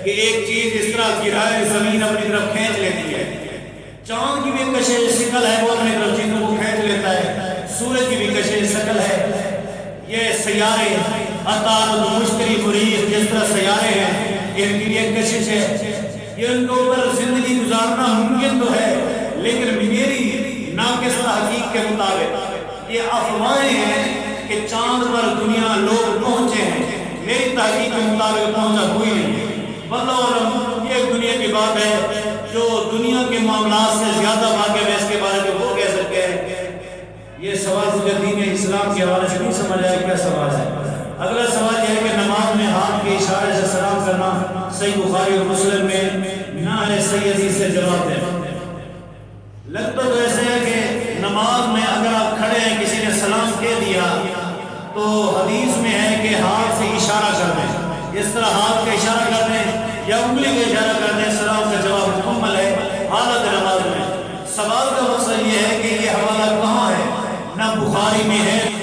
کہ ایک چیز اس طرح گرائے زمین اپنی طرف کھینچ لیتی ہے، چاند کی بھی کشش ثقل ہے، وہ اپنی طرف چیزوں کو کھینچ لیتا ہے، سورج کی بھی کشش ثقل ہے۔ یہ سیارے عطارد، مشتری، مریخ جس طرح سیارے ہیں ان کی ایک کشش ہے، یہ ان کے اوپر زندگی گزارنا ممکن تو ہے، لیکن میری ناقص تحقیق کے مطابق یہ افواہیں ہیں کہ چاند پر دنیا لوگ پہنچے ہیں، میری تحقیق کے مطابق پہنچا کوئی نہیں۔ واللہ اعلم، یہ دنیا کی بات ہے، جو دنیا کے معاملات سے زیادہ واقف ہے اس کے بارے میں وہ کہہ سکتے ہیں۔ یہ سوال مجھے دین اسلام کے حوالے سے نہیں سمجھ آیا کیا سوال ہے۔ اگلا سوال یہ ہے کہ نماز میں ہاتھ کے اشارے سے سلام کرنا صحیح بخاری اور مسلم میں نعرہ سیدی سے جواب ہے۔ لگتا تو ایسے ہے کہ نماز میں اگر آپ کھڑے ہیں کسی نے سلام کہہ دیا تو حدیث میں ہے کہ ہاتھ سے اشارہ کر دیں، اس طرح ہاتھ کا اشارہ کر دیں یا انگلی کا اشارہ کر دیں، سلام کا جواب مکمل ہے حالت نماز میں۔ سوال کا